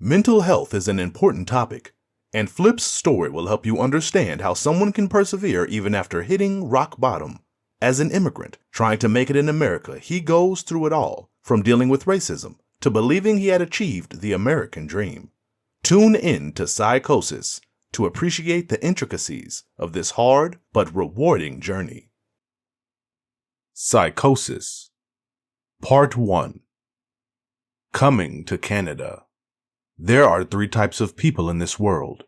Mental health is an important topic, and Flip's story will help you understand how someone can persevere even after hitting rock bottom. As an immigrant trying to make it in America, he goes through it all, from dealing with racism to believing he had achieved the American dream. Tune in to Psychosis to appreciate the intricacies of this hard but rewarding journey. Psychosis Part 1. Coming to Canada. There are three types of people in this world: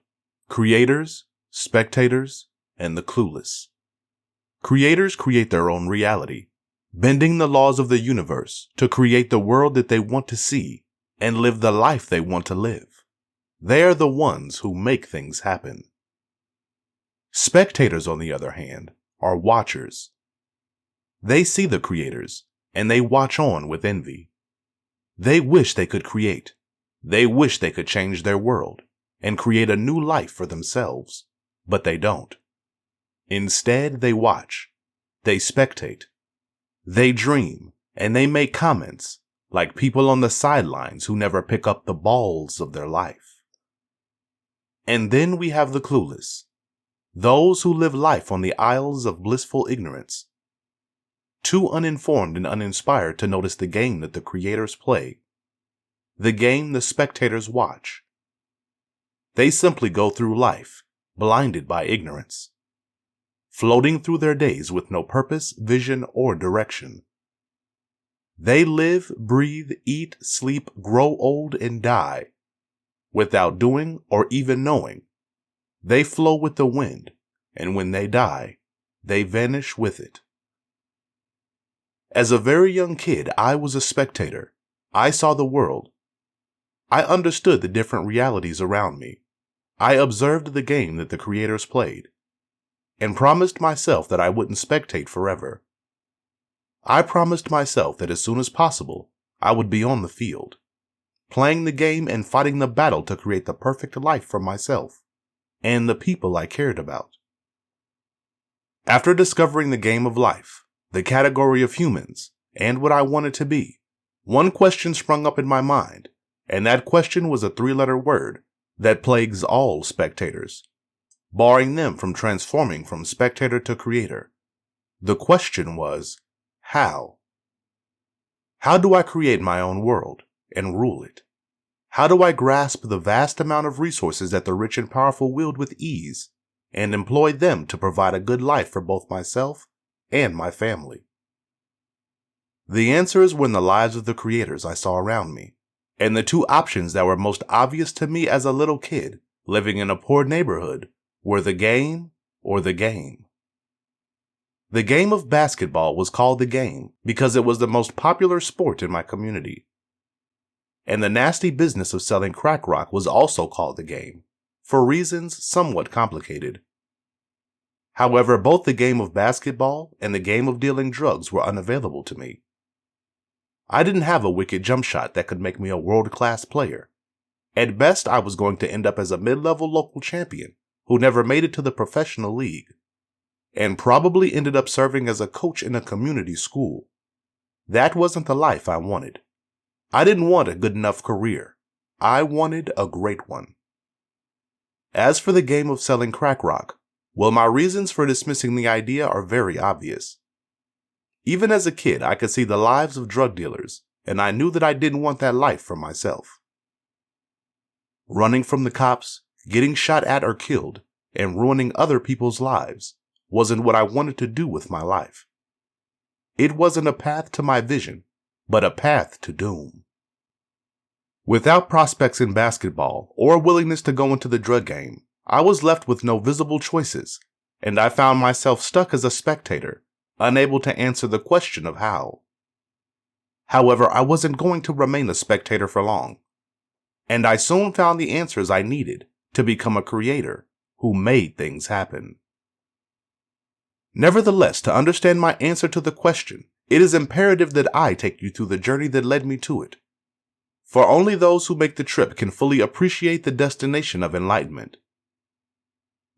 creators, spectators, and the clueless. Creators create their own reality, bending the laws of the universe to create the world that they want to see and live the life they want to live. They are the ones who make things happen. Spectators, on the other hand, are watchers. They see the creators, and they watch on with envy. They wish they could create. They wish they could change their world and create a new life for themselves, but they don't. Instead, they watch, they spectate, they dream, and they make comments like people on the sidelines who never pick up the balls of their life. And then we have the clueless, those who live life on the isles of blissful ignorance, too uninformed and uninspired to notice the game that the creators play, the game the spectators watch. They simply go through life, blinded by ignorance, floating through their days with no purpose, vision, or direction. They live, breathe, eat, sleep, grow old, and die, without doing or even knowing. They flow with the wind, and when they die, they vanish with it. As a very young kid, I was a spectator. I saw the world. I understood the different realities around me. I observed the game that the creators played, and promised myself that I wouldn't spectate forever. I promised myself that as soon as possible, I would be on the field, playing the game and fighting the battle to create the perfect life for myself and the people I cared about. After discovering the game of life, the category of humans, and what I wanted to be, one question sprung up in my mind, and that question was a three-letter word that plagues all spectators, barring them from transforming from spectator to creator. The question was, how? How do I create my own world and rule it? How do I grasp the vast amount of resources that the rich and powerful wield with ease and employ them to provide a good life for both myself and my family? The answers were in the lives of the creators I saw around me, and the two options that were most obvious to me as a little kid living in a poor neighborhood were the game or the game. The game of basketball was called the game because it was the most popular sport in my community. And the nasty business of selling crack rock was also called the game, for reasons somewhat complicated. However, both the game of basketball and the game of dealing drugs were unavailable to me. I didn't have a wicked jump shot that could make me a world-class player. At best, I was going to end up as a mid-level local champion who never made it to the professional league, and probably ended up serving as a coach in a community school. That wasn't the life I wanted. I didn't want a good enough career. I wanted a great one. As for the game of selling crack rock, well, my reasons for dismissing the idea are very obvious. Even as a kid, I could see the lives of drug dealers, and I knew that I didn't want that life for myself. Running from the cops, getting shot at or killed, and ruining other people's lives wasn't what I wanted to do with my life. It wasn't a path to my vision, but a path to doom. Without prospects in basketball or willingness to go into the drug game, I was left with no visible choices, and I found myself stuck as a spectator, unable to answer the question of how. However, I wasn't going to remain a spectator for long, and I soon found the answers I needed to become a creator who made things happen. Nevertheless, to understand my answer to the question, it is imperative that I take you through the journey that led me to it. For only those who make the trip can fully appreciate the destination of enlightenment.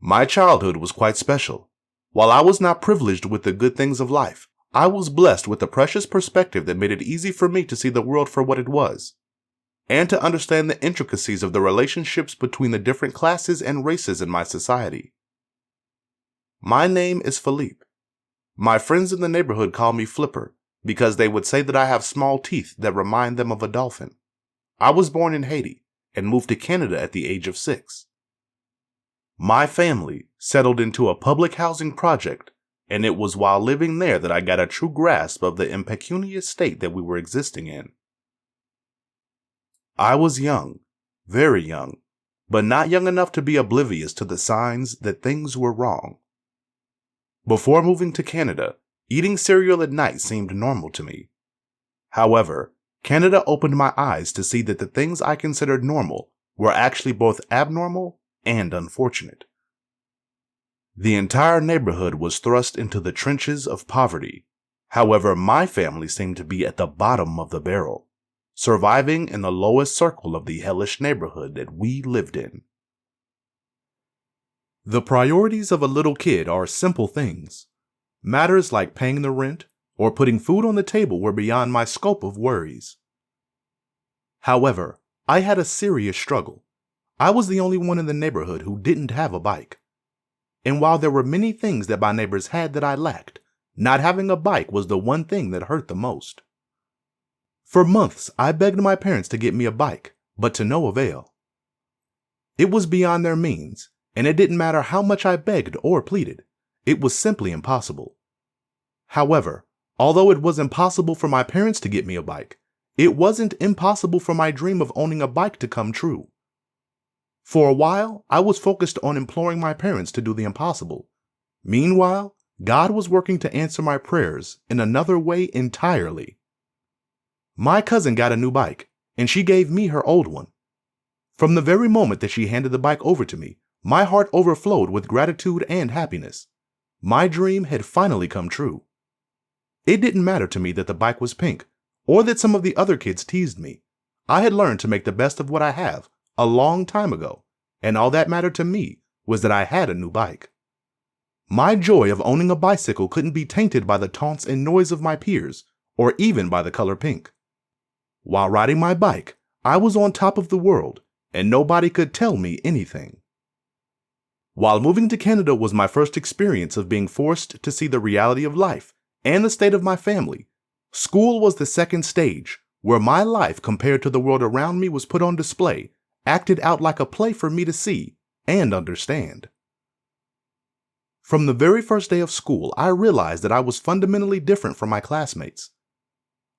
My childhood was quite special. While I was not privileged with the good things of life, I was blessed with a precious perspective that made it easy for me to see the world for what it was. and to understand the intricacies of the relationships between the different classes and races in my society. My name is Philippe. My friends in the neighborhood call me Flipper because they would say that I have small teeth that remind them of a dolphin. I was born in Haiti and moved to Canada at the age of 6. My family settled into a public housing project, and it was while living there that I got a true grasp of the impecunious state that we were existing in. I was young, very young, but not young enough to be oblivious to the signs that things were wrong. Before moving to Canada, eating cereal at night seemed normal to me. However, Canada opened my eyes to see that the things I considered normal were actually both abnormal and unfortunate. The entire neighborhood was thrust into the trenches of poverty. However, my family seemed to be at the bottom of the barrel, surviving in the lowest circle of the hellish neighborhood that we lived in. The priorities of a little kid are simple things. Matters like paying the rent or putting food on the table were beyond my scope of worries. However, I had a serious struggle. I was the only one in the neighborhood who didn't have a bike. And while there were many things that my neighbors had that I lacked, not having a bike was the one thing that hurt the most. For months, I begged my parents to get me a bike, but to no avail. It was beyond their means, and it didn't matter how much I begged or pleaded. It was simply impossible. However, although it was impossible for my parents to get me a bike, it wasn't impossible for my dream of owning a bike to come true. For a while, I was focused on imploring my parents to do the impossible. Meanwhile, God was working to answer my prayers in another way entirely. My cousin got a new bike, and she gave me her old one. From the very moment that she handed the bike over to me, my heart overflowed with gratitude and happiness. My dream had finally come true. It didn't matter to me that the bike was pink, or that some of the other kids teased me. I had learned to make the best of what I have a long time ago, and all that mattered to me was that I had a new bike. My joy of owning a bicycle couldn't be tainted by the taunts and noise of my peers, or even by the color pink. While riding my bike, I was on top of the world, and nobody could tell me anything. While moving to Canada was my first experience of being forced to see the reality of life and the state of my family, school was the second stage, where my life compared to the world around me was put on display, acted out like a play for me to see and understand. From the very first day of school, I realized that I was fundamentally different from my classmates.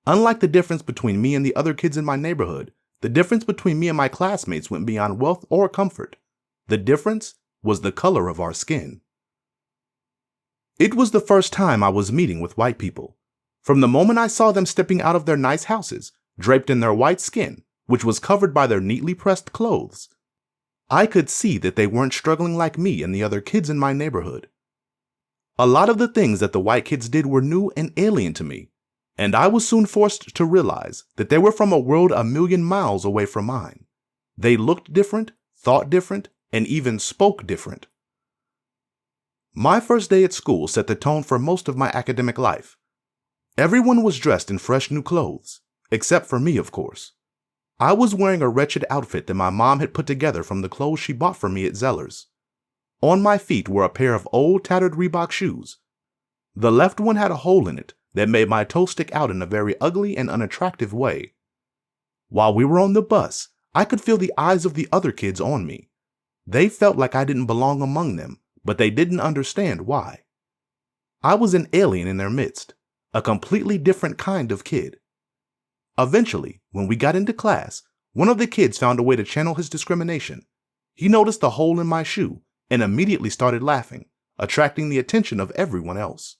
Unlike the difference between me and the other kids in my neighborhood, the difference between me and my classmates went beyond wealth or comfort. The difference was the color of our skin. It was the first time I was meeting with white people. From the moment I saw them stepping out of their nice houses, draped in their white skin, which was covered by their neatly pressed clothes, I could see that they weren't struggling like me and the other kids in my neighborhood. A lot of the things that the white kids did were new and alien to me, and I was soon forced to realize that they were from a world a million miles away from mine. They looked different, thought different, and even spoke different. My first day at school set the tone for most of my academic life. Everyone was dressed in fresh new clothes, except for me, of course. I was wearing a wretched outfit that my mom had put together from the clothes she bought for me at Zeller's. On my feet were a pair of old tattered Reebok shoes. The left one had a hole in it that made my toe stick out in a very ugly and unattractive way. While we were on the bus, I could feel the eyes of the other kids on me. They felt like I didn't belong among them, but they didn't understand why. I was an alien in their midst, a completely different kind of kid. Eventually, when we got into class, one of the kids found a way to channel his discrimination. He noticed the hole in my shoe and immediately started laughing, attracting the attention of everyone else.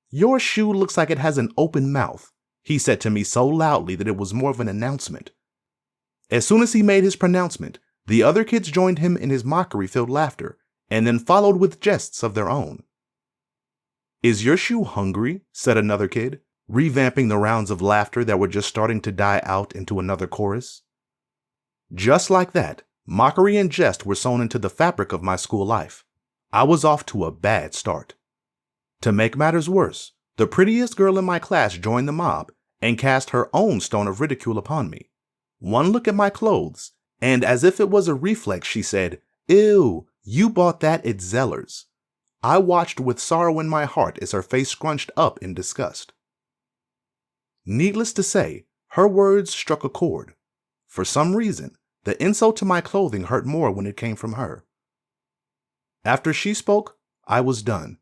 "Your shoe looks like it has an open mouth," he said to me so loudly that it was more of an announcement. As soon as he made his pronouncement, the other kids joined him in his mockery-filled laughter, and then followed with jests of their own. "Is your shoe hungry?" said another kid, revamping the rounds of laughter that were just starting to die out into another chorus. Just like that, mockery and jest were sewn into the fabric of my school life. I was off to a bad start. To make matters worse, the prettiest girl in my class joined the mob, and cast her own stone of ridicule upon me. One look at my clothes, and as if it was a reflex, she said, "Ew, you bought that at Zeller's." I watched with sorrow in my heart as her face scrunched up in disgust. Needless to say, her words struck a chord. For some reason, the insult to my clothing hurt more when it came from her. After she spoke, I was done.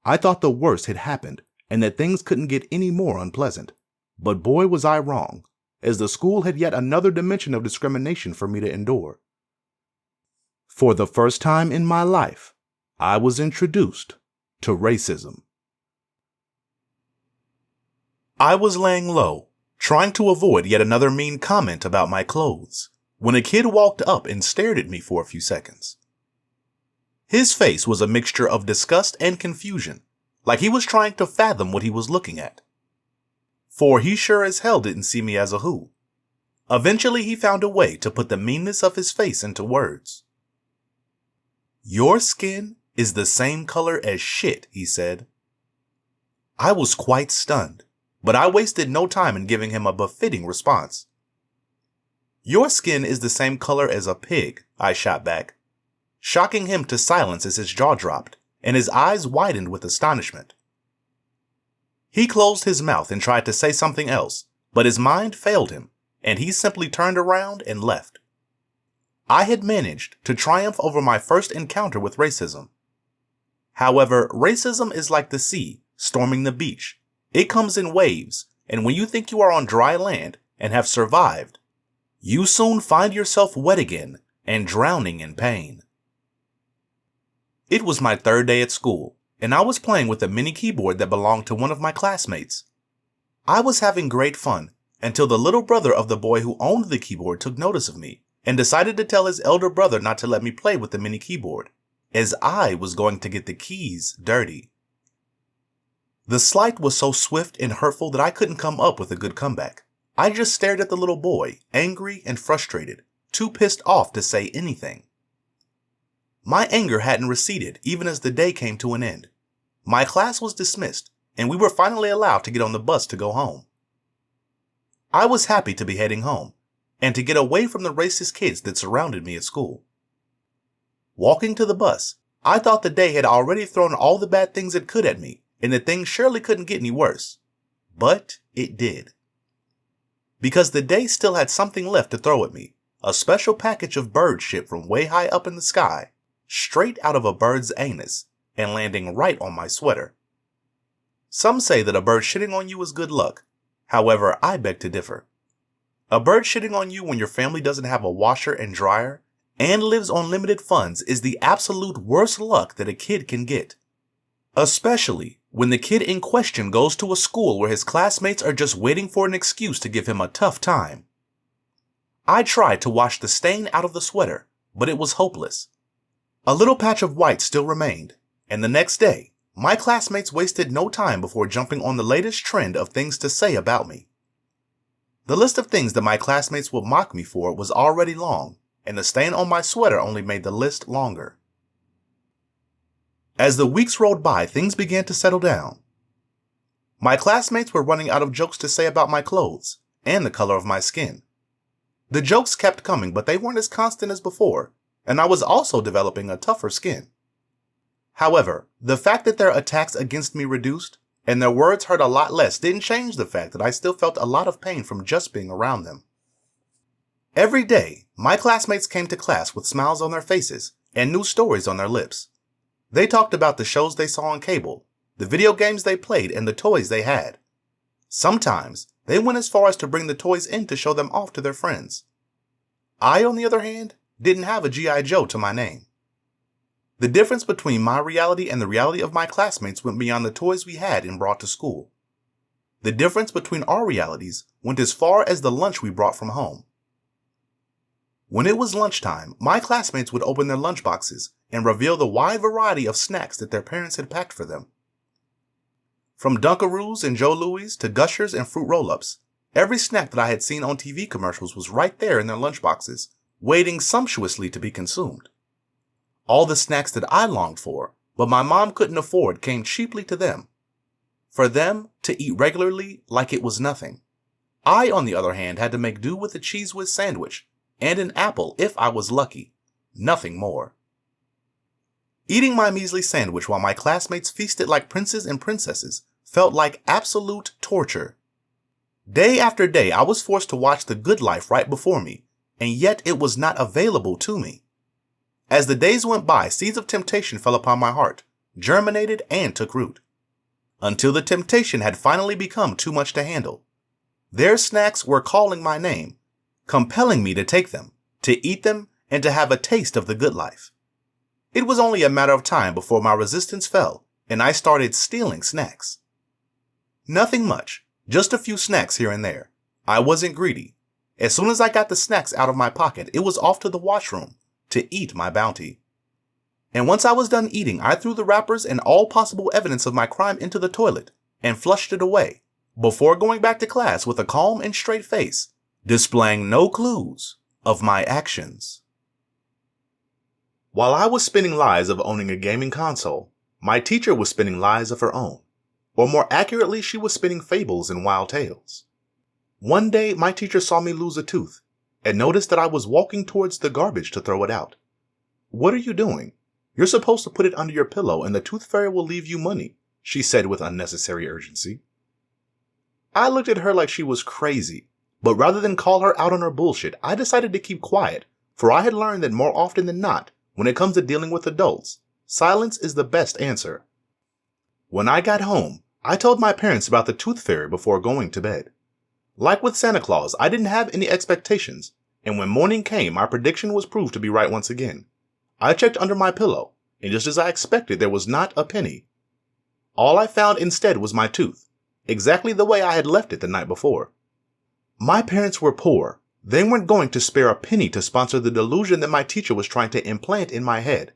I thought the worst had happened and that things couldn't get any more unpleasant. But boy was I wrong, as the school had yet another dimension of discrimination for me to endure. For the first time in my life, I was introduced to racism. I was laying low, trying to avoid yet another mean comment about my clothes, when a kid walked up and stared at me for a few seconds. His face was a mixture of disgust and confusion, like he was trying to fathom what he was looking at. For he sure as hell didn't see me as a who. Eventually he found a way to put the meanness of his face into words. "Your skin is the same color as shit," he said. I was quite stunned, but I wasted no time in giving him a befitting response. "Your skin is the same color as a pig," I shot back, shocking him to silence as his jaw dropped and his eyes widened with astonishment. He closed his mouth and tried to say something else, but his mind failed him, and he simply turned around and left. I had managed to triumph over my first encounter with racism. However, racism is like the sea storming the beach. It comes in waves, and when you think you are on dry land and have survived, you soon find yourself wet again and drowning in pain. It was my third day at school, and I was playing with a mini keyboard that belonged to one of my classmates. I was having great fun until the little brother of the boy who owned the keyboard took notice of me and decided to tell his elder brother not to let me play with the mini keyboard, as I was going to get the keys dirty. The slight was so swift and hurtful that I couldn't come up with a good comeback. I just stared at the little boy, angry and frustrated, too pissed off to say anything. My anger hadn't receded even as the day came to an end. My class was dismissed, and we were finally allowed to get on the bus to go home. I was happy to be heading home, and to get away from the racist kids that surrounded me at school. Walking to the bus, I thought the day had already thrown all the bad things it could at me, and that things surely couldn't get any worse. But it did. Because the day still had something left to throw at me, a special package of bird shit from way high up in the sky, straight out of a bird's anus, and landing right on my sweater. Some say that a bird shitting on you is good luck. However, I beg to differ. A bird shitting on you when your family doesn't have a washer and dryer and lives on limited funds is the absolute worst luck that a kid can get. Especially when the kid in question goes to a school where his classmates are just waiting for an excuse to give him a tough time. I tried to wash the stain out of the sweater, but it was hopeless. A little patch of white still remained, and the next day, my classmates wasted no time before jumping on the latest trend of things to say about me. The list of things that my classmates would mock me for was already long, and the stain on my sweater only made the list longer. As the weeks rolled by, things began to settle down. My classmates were running out of jokes to say about my clothes and the color of my skin. The jokes kept coming, but they weren't as constant as before, and I was also developing a tougher skin. However, the fact that their attacks against me reduced and their words hurt a lot less didn't change the fact that I still felt a lot of pain from just being around them. Every day, my classmates came to class with smiles on their faces and new stories on their lips. They talked about the shows they saw on cable, the video games they played, and the toys they had. Sometimes, they went as far as to bring the toys in to show them off to their friends. I, on the other hand, didn't have a G.I. Joe to my name. The difference between my reality and the reality of my classmates went beyond the toys we had and brought to school. The difference between our realities went as far as the lunch we brought from home. When it was lunchtime, my classmates would open their lunchboxes and reveal the wide variety of snacks that their parents had packed for them. From Dunkaroos and Joe Louis to Gushers and Fruit Roll-Ups, every snack that I had seen on TV commercials was right there in their lunchboxes, waiting sumptuously to be consumed. All the snacks that I longed for, but my mom couldn't afford, came cheaply to them. For them to eat regularly like it was nothing. I, on the other hand, had to make do with a Cheese Whiz sandwich and an apple if I was lucky. Nothing more. Eating my measly sandwich while my classmates feasted like princes and princesses felt like absolute torture. Day after day, I was forced to watch the good life right before me, and yet it was not available to me. As the days went by, seeds of temptation fell upon my heart, germinated, and took root. Until the temptation had finally become too much to handle. Their snacks were calling my name, compelling me to take them, to eat them, and to have a taste of the good life. It was only a matter of time before my resistance fell, and I started stealing snacks. Nothing much, just a few snacks here and there. I wasn't greedy. As soon as I got the snacks out of my pocket, it was off to the washroom to eat my bounty. And once I was done eating, I threw the wrappers and all possible evidence of my crime into the toilet and flushed it away, before going back to class with a calm and straight face, displaying no clues of my actions. While I was spinning lies of owning a gaming console, my teacher was spinning lies of her own. Or more accurately, she was spinning fables and wild tales. One day, my teacher saw me lose a tooth and noticed that I was walking towards the garbage to throw it out. "What are you doing? You're supposed to put it under your pillow and the tooth fairy will leave you money," she said with unnecessary urgency. I looked at her like she was crazy, but rather than call her out on her bullshit, I decided to keep quiet, for I had learned that more often than not, when it comes to dealing with adults, silence is the best answer. When I got home, I told my parents about the tooth fairy before going to bed. Like with Santa Claus, I didn't have any expectations, and when morning came, my prediction was proved to be right once again. I checked under my pillow, and just as I expected, there was not a penny. All I found instead was my tooth, exactly the way I had left it the night before. My parents were poor. They weren't going to spare a penny to sponsor the delusion that my teacher was trying to implant in my head.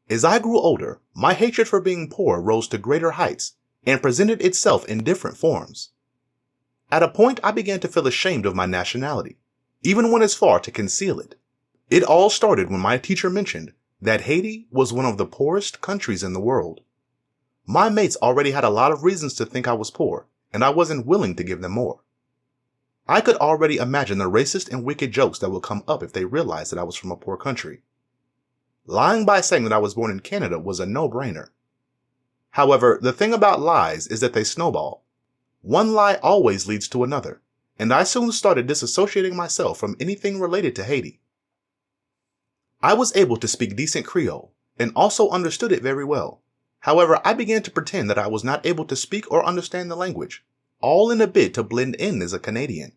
As I grew older, my hatred for being poor rose to greater heights and presented itself in different forms. At a point, I began to feel ashamed of my nationality, even went as far to conceal it. It all started when my teacher mentioned that Haiti was one of the poorest countries in the world. My mates already had a lot of reasons to think I was poor, and I wasn't willing to give them more. I could already imagine the racist and wicked jokes that would come up if they realized that I was from a poor country. Lying by saying that I was born in Canada was a no-brainer. However, the thing about lies is that they snowball. One lie always leads to another, and I soon started disassociating myself from anything related to Haiti. I was able to speak decent Creole, and also understood it very well. However, I began to pretend that I was not able to speak or understand the language, all in a bid to blend in as a Canadian.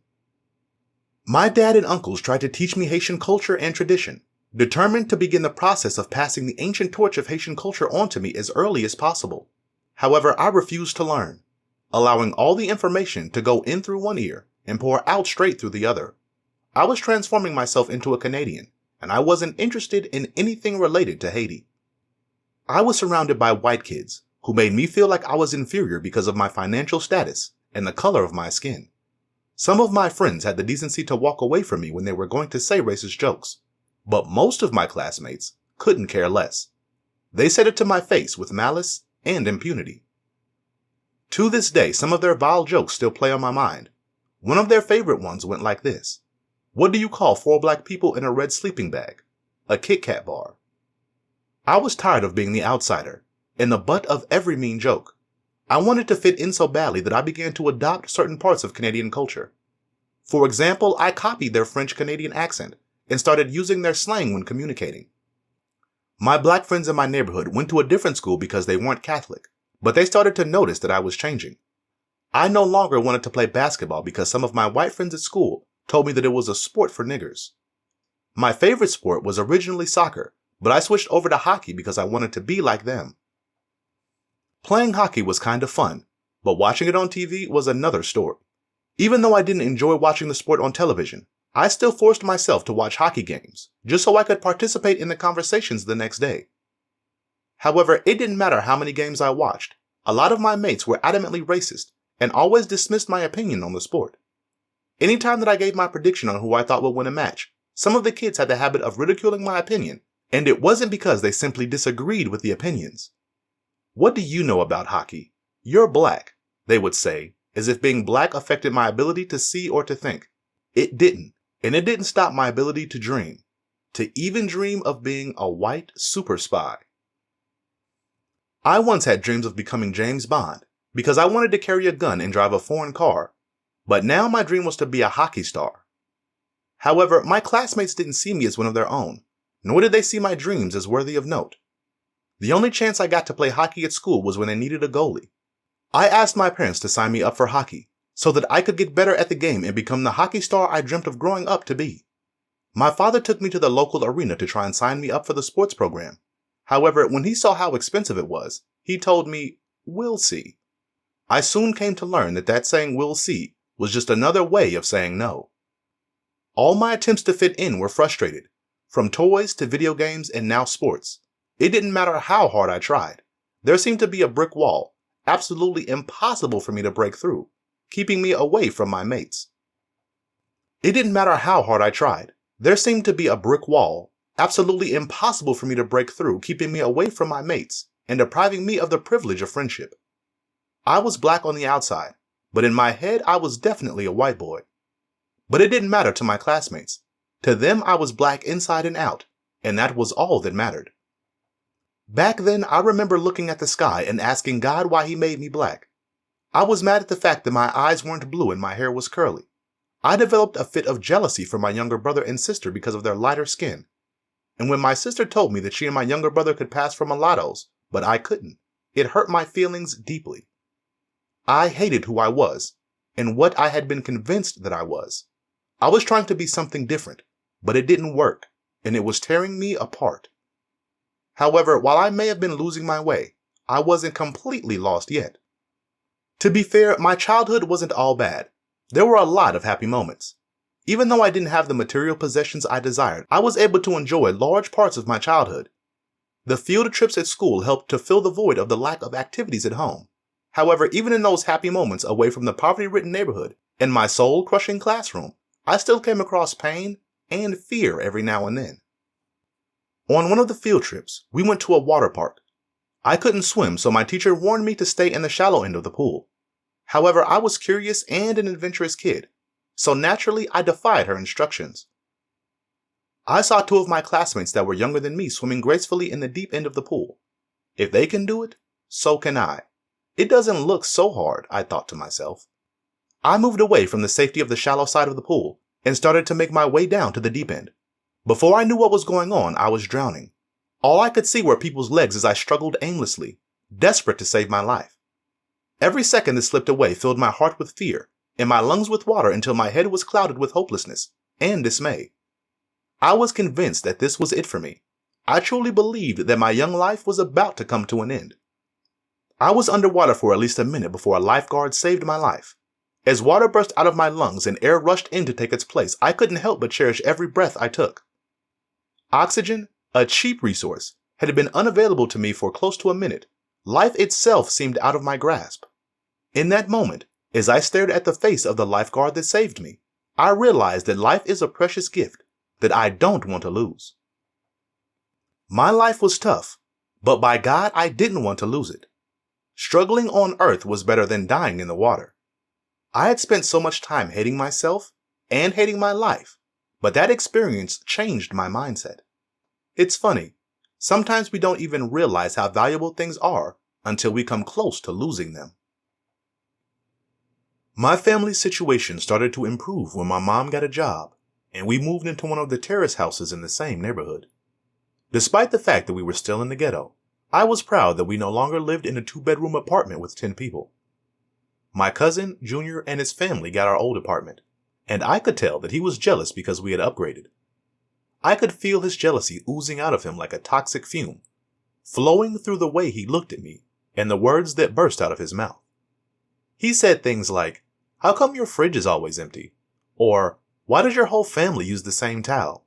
My dad and uncles tried to teach me Haitian culture and tradition, determined to begin the process of passing the ancient torch of Haitian culture on to me as early as possible. However, I refused to learn, allowing all the information to go in through one ear and pour out straight through the other. I was transforming myself into a Canadian, and I wasn't interested in anything related to Haiti. I was surrounded by white kids who made me feel like I was inferior because of my financial status and the color of my skin. Some of my friends had the decency to walk away from me when they were going to say racist jokes, but most of my classmates couldn't care less. They said it to my face with malice and impunity. To this day, some of their vile jokes still play on my mind. One of their favorite ones went like this: "What do you call 4 black people in a red sleeping bag? A Kit Kat bar." I was tired of being the outsider and the butt of every mean joke. I wanted to fit in so badly that I began to adopt certain parts of Canadian culture. For example, I copied their French-Canadian accent and started using their slang when communicating. My black friends in my neighborhood went to a different school because they weren't Catholic, but they started to notice that I was changing. I no longer wanted to play basketball because some of my white friends at school told me that it was a sport for niggers. My favorite sport was originally soccer, but I switched over to hockey because I wanted to be like them. Playing hockey was kind of fun, but watching it on TV was another story. Even though I didn't enjoy watching the sport on television, I still forced myself to watch hockey games, just so I could participate in the conversations the next day. However, it didn't matter how many games I watched. A lot of my mates were adamantly racist and always dismissed my opinion on the sport. Anytime that I gave my prediction on who I thought would win a match, some of the kids had the habit of ridiculing my opinion, and it wasn't because they simply disagreed with the opinions. "What do you know about hockey? You're black," they would say, as if being black affected my ability to see or to think. It didn't, and it didn't stop my ability to dream, to even dream of being a white super spy. I once had dreams of becoming James Bond because I wanted to carry a gun and drive a foreign car, but now my dream was to be a hockey star. However, my classmates didn't see me as one of their own, nor did they see my dreams as worthy of note. The only chance I got to play hockey at school was when they needed a goalie. I asked my parents to sign me up for hockey so that I could get better at the game and become the hockey star I dreamt of growing up to be. My father took me to the local arena to try and sign me up for the sports program. However, when he saw how expensive it was, he told me, "We'll see." I soon came to learn that saying "we'll see" was just another way of saying no. All my attempts to fit in were frustrated, from toys to video games and now sports. It didn't matter how hard I tried. There seemed to be a brick wall, absolutely impossible for me to break through, keeping me away from my mates. It didn't matter how hard I tried. There seemed to be a brick wall, absolutely impossible for me to break through, keeping me away from my mates and depriving me of the privilege of friendship. I was black on the outside, but in my head I was definitely a white boy. But it didn't matter to my classmates. To them I was black inside and out, and that was all that mattered. Back then I remember looking at the sky and asking God why he made me black. I was mad at the fact that my eyes weren't blue and my hair was curly. I developed a fit of jealousy for my younger brother and sister because of their lighter skin. And when my sister told me that she and my younger brother could pass for mulattoes, but I couldn't, it hurt my feelings deeply. I hated who I was, and what I had been convinced that I was. I was trying to be something different, but it didn't work, and it was tearing me apart. However, while I may have been losing my way, I wasn't completely lost yet. To be fair, my childhood wasn't all bad. There were a lot of happy moments. Even though I didn't have the material possessions I desired, I was able to enjoy large parts of my childhood. The field trips at school helped to fill the void of the lack of activities at home. However, even in those happy moments away from the poverty-ridden neighborhood and my soul-crushing classroom, I still came across pain and fear every now and then. On one of the field trips, we went to a water park. I couldn't swim, so my teacher warned me to stay in the shallow end of the pool. However, I was curious and an adventurous kid, so naturally I defied her instructions. I saw two of my classmates that were younger than me swimming gracefully in the deep end of the pool. If they can do it, so can I. It doesn't look so hard, I thought to myself. I moved away from the safety of the shallow side of the pool and started to make my way down to the deep end. Before I knew what was going on, I was drowning. All I could see were people's legs as I struggled aimlessly, desperate to save my life. Every second that slipped away filled my heart with fear and my lungs with water until my head was clouded with hopelessness and dismay. I was convinced that this was it for me. I truly believed that my young life was about to come to an end. I was underwater for at least a minute before a lifeguard saved my life. As water burst out of my lungs and air rushed in to take its place, I couldn't help but cherish every breath I took. Oxygen, a cheap resource, had been unavailable to me for close to a minute. Life itself seemed out of my grasp. In that moment, as I stared at the face of the lifeguard that saved me, I realized that life is a precious gift that I don't want to lose. My life was tough, but by God, I didn't want to lose it. Struggling on earth was better than dying in the water. I had spent so much time hating myself and hating my life, but that experience changed my mindset. It's funny, sometimes we don't even realize how valuable things are until we come close to losing them. My family's situation started to improve when my mom got a job, and we moved into one of the terrace houses in the same neighborhood. Despite the fact that we were still in the ghetto, I was proud that we no longer lived in a 2-bedroom apartment with 10 people. My cousin, Junior, and his family got our old apartment, and I could tell that he was jealous because we had upgraded. I could feel his jealousy oozing out of him like a toxic fume, flowing through the way he looked at me and the words that burst out of his mouth. He said things like, "How come your fridge is always empty?" Or, "Why does your whole family use the same towel?"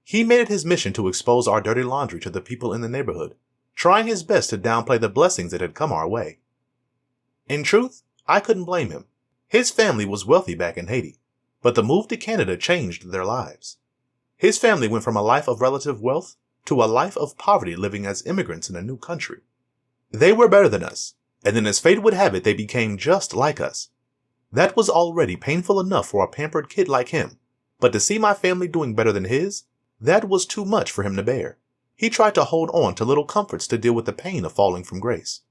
He made it his mission to expose our dirty laundry to the people in the neighborhood, trying his best to downplay the blessings that had come our way. In truth, I couldn't blame him. His family was wealthy back in Haiti, but the move to Canada changed their lives. His family went from a life of relative wealth to a life of poverty living as immigrants in a new country. They were better than us, and then as fate would have it, they became just like us. That was already painful enough for a pampered kid like him, but to see my family doing better than his, that was too much for him to bear. He tried to hold on to little comforts to deal with the pain of falling from grace.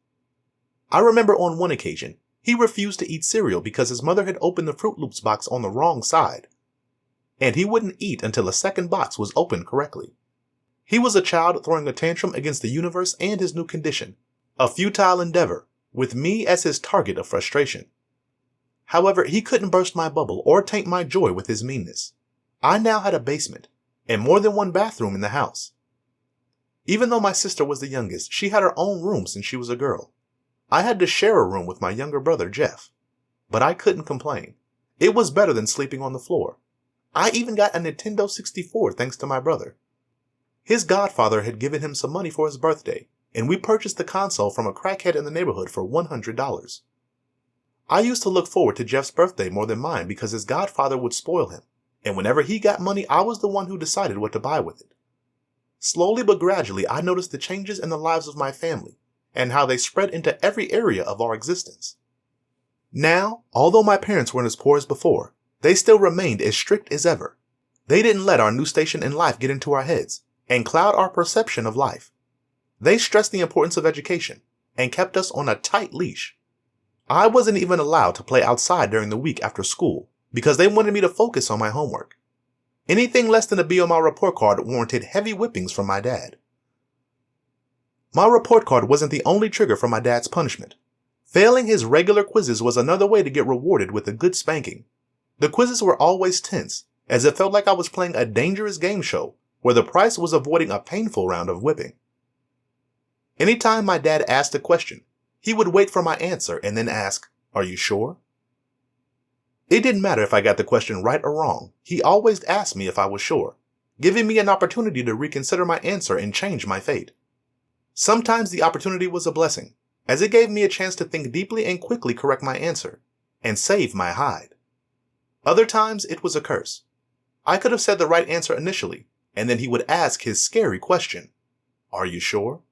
I remember on one occasion, he refused to eat cereal because his mother had opened the Fruit Loops box on the wrong side, and he wouldn't eat until the second box was opened correctly. He was a child throwing a tantrum against the universe and his new condition, a futile endeavor, with me as his target of frustration. However, he couldn't burst my bubble or taint my joy with his meanness. I now had a basement, and more than one bathroom in the house. Even though my sister was the youngest, she had her own room since she was a girl. I had to share a room with my younger brother, Jeff. But I couldn't complain. It was better than sleeping on the floor. I even got a Nintendo 64 thanks to my brother. His godfather had given him some money for his birthday, and we purchased the console from a crackhead in the neighborhood for $100. I used to look forward to Jeff's birthday more than mine because his godfather would spoil him, and whenever he got money, I was the one who decided what to buy with it. Slowly but gradually, I noticed the changes in the lives of my family, and how they spread into every area of our existence. Now, although my parents weren't as poor as before, they still remained as strict as ever. They didn't let our new station in life get into our heads and cloud our perception of life. They stressed the importance of education and kept us on a tight leash. I wasn't even allowed to play outside during the week after school because they wanted me to focus on my homework. Anything less than a B on my report card warranted heavy whippings from my dad. My report card wasn't the only trigger for my dad's punishment. Failing his regular quizzes was another way to get rewarded with a good spanking. The quizzes were always tense, as it felt like I was playing a dangerous game show where the prize was avoiding a painful round of whipping. Anytime my dad asked a question, he would wait for my answer and then ask, "Are you sure?" It didn't matter if I got the question right or wrong, he always asked me if I was sure, giving me an opportunity to reconsider my answer and change my fate. Sometimes the opportunity was a blessing, as it gave me a chance to think deeply and quickly correct my answer, and save my hide. Other times it was a curse. I could have said the right answer initially, and then he would ask his scary question, "Are you sure?"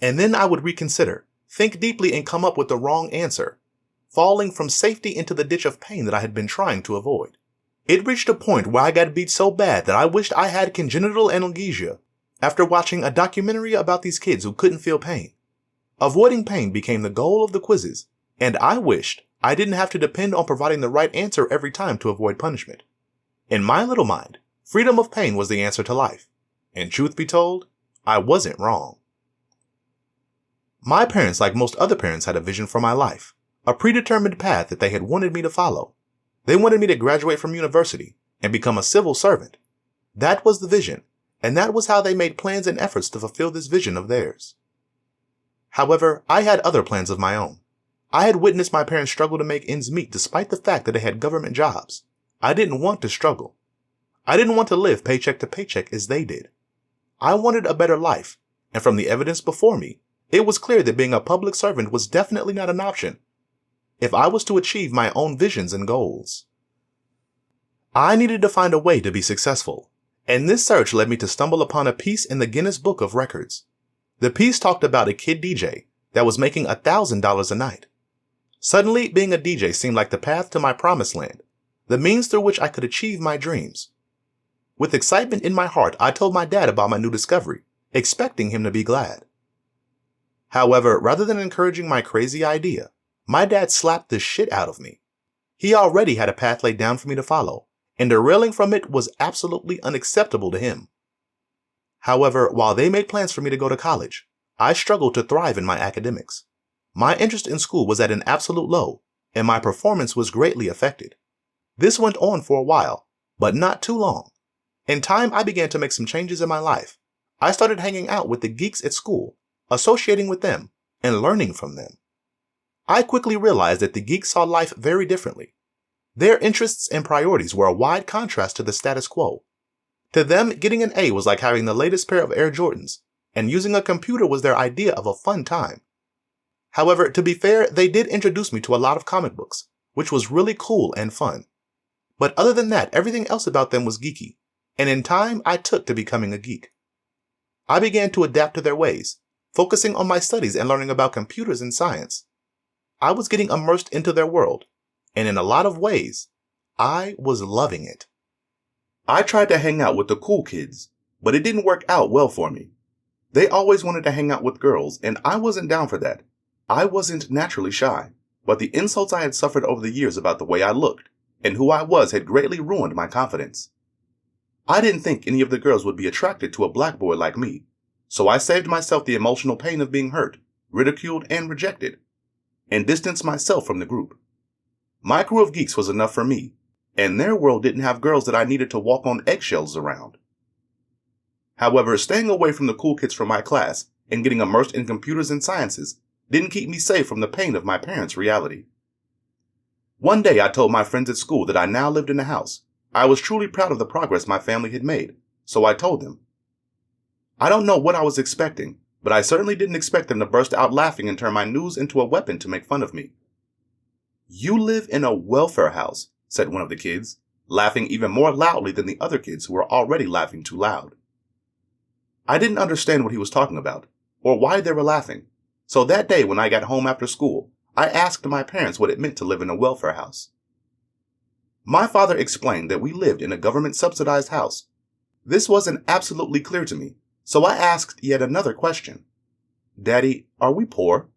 And then I would reconsider, think deeply and come up with the wrong answer, falling from safety into the ditch of pain that I had been trying to avoid. It reached a point where I got beat so bad that I wished I had congenital analgesia after watching a documentary about these kids who couldn't feel pain. Avoiding pain became the goal of the quizzes, and I wished I didn't have to depend on providing the right answer every time to avoid punishment. In my little mind, freedom of pain was the answer to life, and truth be told, I wasn't wrong. My parents, like most other parents, had a vision for my life, a predetermined path that they had wanted me to follow. They wanted me to graduate from university and become a civil servant. That was the vision, and that was how they made plans and efforts to fulfill this vision of theirs. However, I had other plans of my own. I had witnessed my parents struggle to make ends meet despite the fact that they had government jobs. I didn't want to struggle. I didn't want to live paycheck to paycheck as they did. I wanted a better life, and from the evidence before me, it was clear that being a public servant was definitely not an option if I was to achieve my own visions and goals. I needed to find a way to be successful, and this search led me to stumble upon a piece in the Guinness Book of Records. The piece talked about a kid DJ that was making $1,000 a night. Suddenly, being a DJ seemed like the path to my promised land, the means through which I could achieve my dreams. With excitement in my heart, I told my dad about my new discovery, expecting him to be glad. However, rather than encouraging my crazy idea, my dad slapped the shit out of me. He already had a path laid down for me to follow, and derailing from it was absolutely unacceptable to him. However, while they made plans for me to go to college, I struggled to thrive in my academics. My interest in school was at an absolute low, and my performance was greatly affected. This went on for a while, but not too long. In time, I began to make some changes in my life. I started hanging out with the geeks at school, associating with them, and learning from them. I quickly realized that the geeks saw life very differently. Their interests and priorities were a wide contrast to the status quo. To them, getting an A was like having the latest pair of Air Jordans, and using a computer was their idea of a fun time. However, to be fair, they did introduce me to a lot of comic books, which was really cool and fun. But other than that, everything else about them was geeky, and in time I took to becoming a geek. I began to adapt to their ways, focusing on my studies and learning about computers and science. I was getting immersed into their world, And in a lot of ways, I was loving it. I tried to hang out with the cool kids, but it didn't work out well for me. They always wanted to hang out with girls, and I wasn't down for that. I wasn't naturally shy, but the insults I had suffered over the years about the way I looked and who I was had greatly ruined my confidence. I didn't think any of the girls would be attracted to a black boy like me, so I saved myself the emotional pain of being hurt, ridiculed, and rejected, and distanced myself from the group. My crew of geeks was enough for me, and their world didn't have girls that I needed to walk on eggshells around. However, staying away from the cool kids from my class and getting immersed in computers and sciences didn't keep me safe from the pain of my parents' reality. One day I told my friends at school that I now lived in a house. I was truly proud of the progress my family had made, so I told them. I don't know what I was expecting, but I certainly didn't expect them to burst out laughing and turn my news into a weapon to make fun of me. "You live in a welfare house," said one of the kids, laughing even more loudly than the other kids who were already laughing too loud. I didn't understand what he was talking about, or why they were laughing, so that day when I got home after school, I asked my parents what it meant to live in a welfare house. My father explained that we lived in a government-subsidized house. This wasn't absolutely clear to me, so I asked yet another question. "Daddy, are we poor?"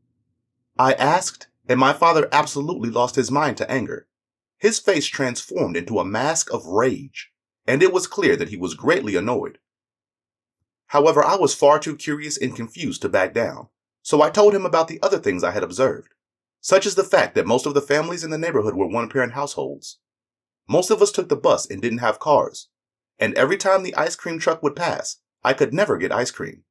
I asked, and my father absolutely lost his mind to anger. His face transformed into a mask of rage, and it was clear that he was greatly annoyed. However, I was far too curious and confused to back down, so I told him about the other things I had observed, such as the fact that most of the families in the neighborhood were one-parent households. Most of us took the bus and didn't have cars, and every time the ice cream truck would pass, I could never get ice cream.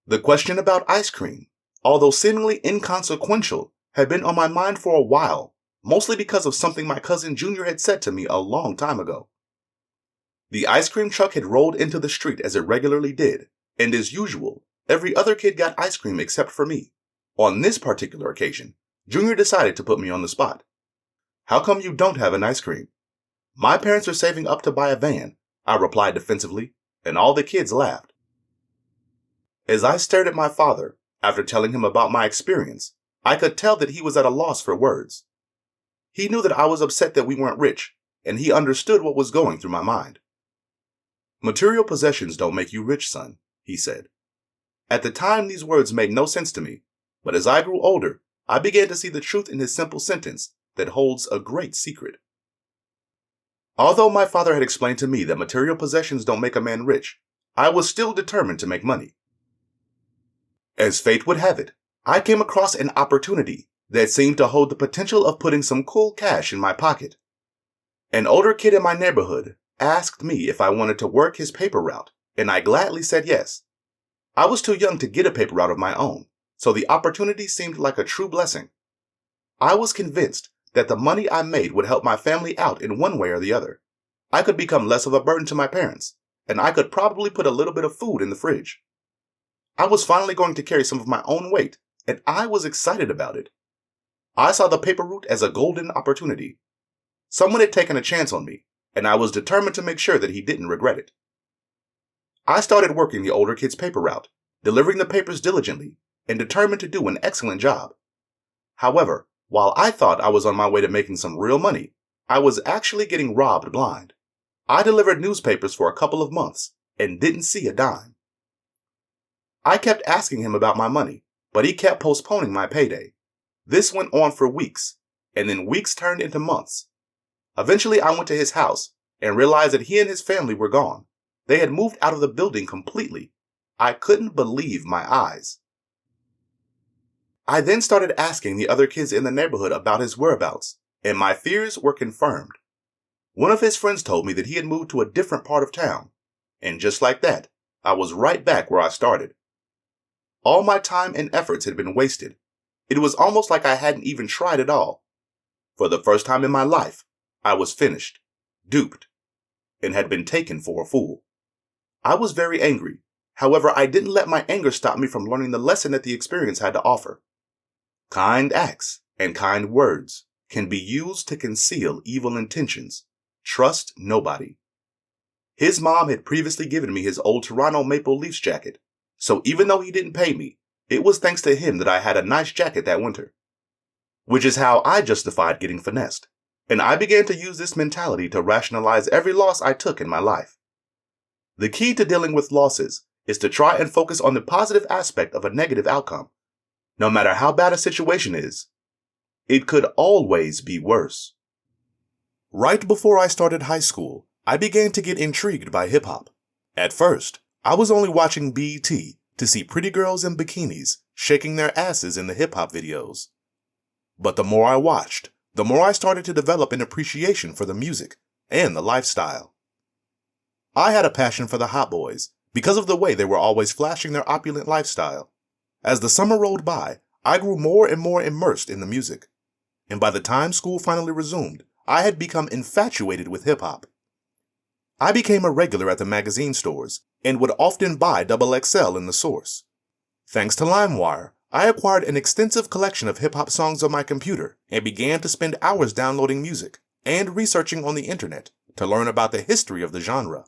The question about ice cream, although seemingly inconsequential, had been on my mind for a while, mostly because of something my cousin Junior had said to me a long time ago. The ice cream truck had rolled into the street as it regularly did, and as usual, every other kid got ice cream except for me. On this particular occasion, Junior decided to put me on the spot. "How come you don't have an ice cream?" "My parents are saving up to buy a van," I replied defensively, and all the kids laughed. As I stared at my father, after telling him about my experience, I could tell that he was at a loss for words. He knew that I was upset that we weren't rich, and he understood what was going through my mind. "Material possessions don't make you rich, son," he said. At the time, these words made no sense to me, but as I grew older, I began to see the truth in his simple sentence that holds a great secret. Although my father had explained to me that material possessions don't make a man rich, I was still determined to make money. As fate would have it, I came across an opportunity that seemed to hold the potential of putting some cool cash in my pocket. An older kid in my neighborhood asked me if I wanted to work his paper route, and I gladly said yes. I was too young to get a paper route of my own, so the opportunity seemed like a true blessing. I was convinced that the money I made would help my family out in one way or the other. I could become less of a burden to my parents, and I could probably put a little bit of food in the fridge. I was finally going to carry some of my own weight, and I was excited about it. I saw the paper route as a golden opportunity. Someone had taken a chance on me, and I was determined to make sure that he didn't regret it. I started working the older kid's paper route, delivering the papers diligently, and determined to do an excellent job. However, while I thought I was on my way to making some real money, I was actually getting robbed blind. I delivered newspapers for a couple of months and didn't see a dime. I kept asking him about my money, but he kept postponing my payday. This went on for weeks, and then weeks turned into months. Eventually, I went to his house and realized that he and his family were gone. They had moved out of the building completely. I couldn't believe my eyes. I then started asking the other kids in the neighborhood about his whereabouts, and my fears were confirmed. One of his friends told me that he had moved to a different part of town, and just like that, I was right back where I started. All my time and efforts had been wasted. It was almost like I hadn't even tried at all. For the first time in my life, I was finished, duped, and had been taken for a fool. I was very angry. However, I didn't let my anger stop me from learning the lesson that the experience had to offer. Kind acts and kind words can be used to conceal evil intentions. Trust nobody. His mom had previously given me his old Toronto Maple Leafs jacket, so even though he didn't pay me, it was thanks to him that I had a nice jacket that winter. which is how I justified getting finessed, and I began to use this mentality to rationalize every loss I took in my life. The key to dealing with losses is to try and focus on the positive aspect of a negative outcome. No matter how bad a situation is, it could always be worse. Right before I started high school, I began to get intrigued by hip-hop. At first, I was only watching BET to see pretty girls in bikinis shaking their asses in the hip-hop videos. But the more I watched, the more I started to develop an appreciation for the music and the lifestyle. I had a passion for the hot boys because of the way they were always flashing their opulent lifestyle. As the summer rolled by, I grew more and more immersed in the music. And by the time school finally resumed, I had become infatuated with hip-hop. I became a regular at the magazine stores and would often buy XXL in the source. Thanks to LimeWire, I acquired an extensive collection of hip-hop songs on my computer and began to spend hours downloading music and researching on the internet to learn about the history of the genre.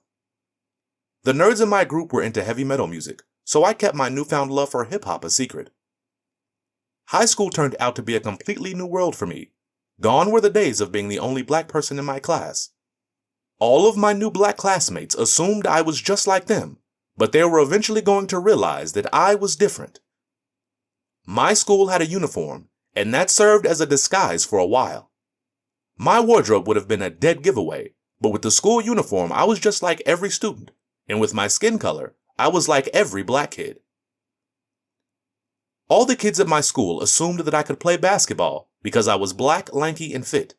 The nerds in my group were into heavy metal music, so I kept my newfound love for hip-hop a secret. High school turned out to be a completely new world for me. Gone were the days of being the only black person in my class. All of my new black classmates assumed I was just like them, but they were eventually going to realize that I was different. My school had a uniform, and that served as a disguise for a while. My wardrobe would have been a dead giveaway, but with the school uniform, I was just like every student, and with my skin color, I was like every black kid. All the kids at my school assumed that I could play basketball because I was black, lanky, and fit.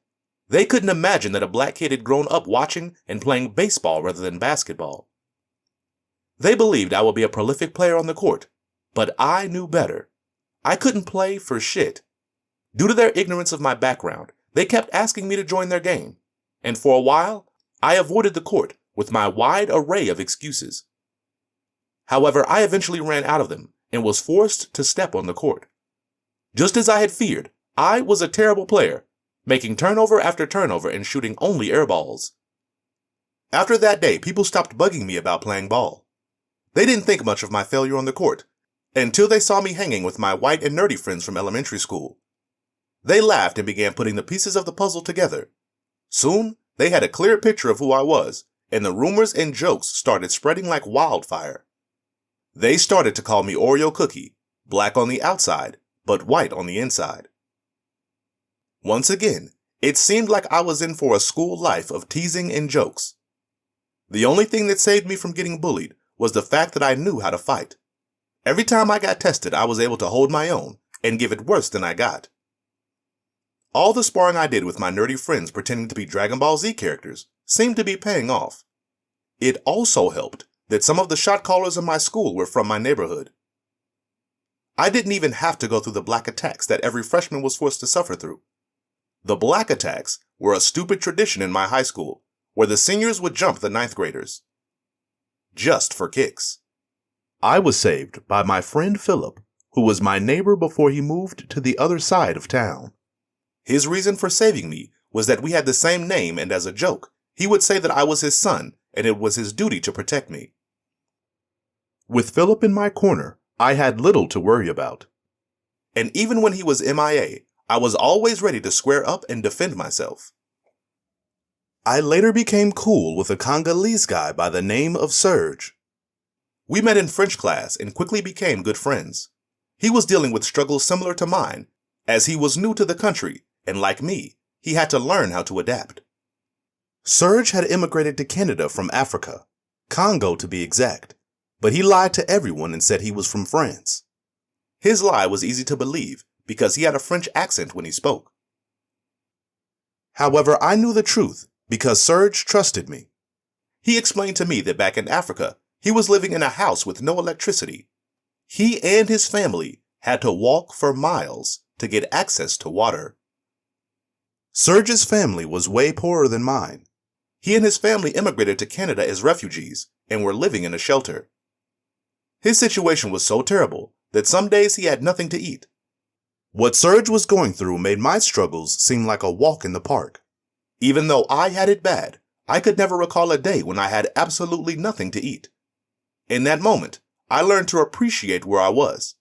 They couldn't imagine that a black kid had grown up watching and playing baseball rather than basketball. They believed I would be a prolific player on the court, but I knew better. I couldn't play for shit. Due to their ignorance of my background, they kept asking me to join their game, and for a while, I avoided the court with my wide array of excuses. However, I eventually ran out of them and was forced to step on the court. Just as I had feared, I was a terrible player, making turnover after turnover and shooting only air balls. After that day, people stopped bugging me about playing ball. They didn't think much of my failure on the court, until they saw me hanging with my white and nerdy friends from elementary school. They laughed and began putting the pieces of the puzzle together. Soon, they had a clear picture of who I was, and the rumors and jokes started spreading like wildfire. They started to call me Oreo Cookie, black on the outside, but white on the inside. Once again, it seemed like I was in for a school life of teasing and jokes. The only thing that saved me from getting bullied was the fact that I knew how to fight. Every time I got tested, I was able to hold my own and give it worse than I got. All the sparring I did with my nerdy friends pretending to be Dragon Ball Z characters seemed to be paying off. It also helped that some of the shot callers in my school were from my neighborhood. I didn't even have to go through the black attacks that every freshman was forced to suffer through. The black attacks were a stupid tradition in my high school, where the seniors would jump the ninth graders. Just for kicks. I was saved by my friend Philippe, who was my neighbor before he moved to the other side of town. His reason for saving me was that we had the same name, and as a joke, he would say that I was his son and it was his duty to protect me. With Philip in my corner, I had little to worry about. And even when he was MIA, I was always ready to square up and defend myself. I later became cool with a Congolese guy by the name of Serge. We met in French class and quickly became good friends. He was dealing with struggles similar to mine, as he was new to the country, and like me, he had to learn how to adapt. Serge had immigrated to Canada from Africa, Congo to be exact, but he lied to everyone and said he was from France. His lie was easy to believe because he had a French accent when he spoke. However, I knew the truth because Serge trusted me. He explained to me that back in Africa, he was living in a house with no electricity. He and his family had to walk for miles to get access to water. Serge's family was way poorer than mine. He and his family immigrated to Canada as refugees and were living in a shelter. His situation was so terrible that some days he had nothing to eat. What Serge was going through made my struggles seem like a walk in the park. Even though I had it bad, I could never recall a day when I had absolutely nothing to eat. In that moment, I learned to appreciate where I was.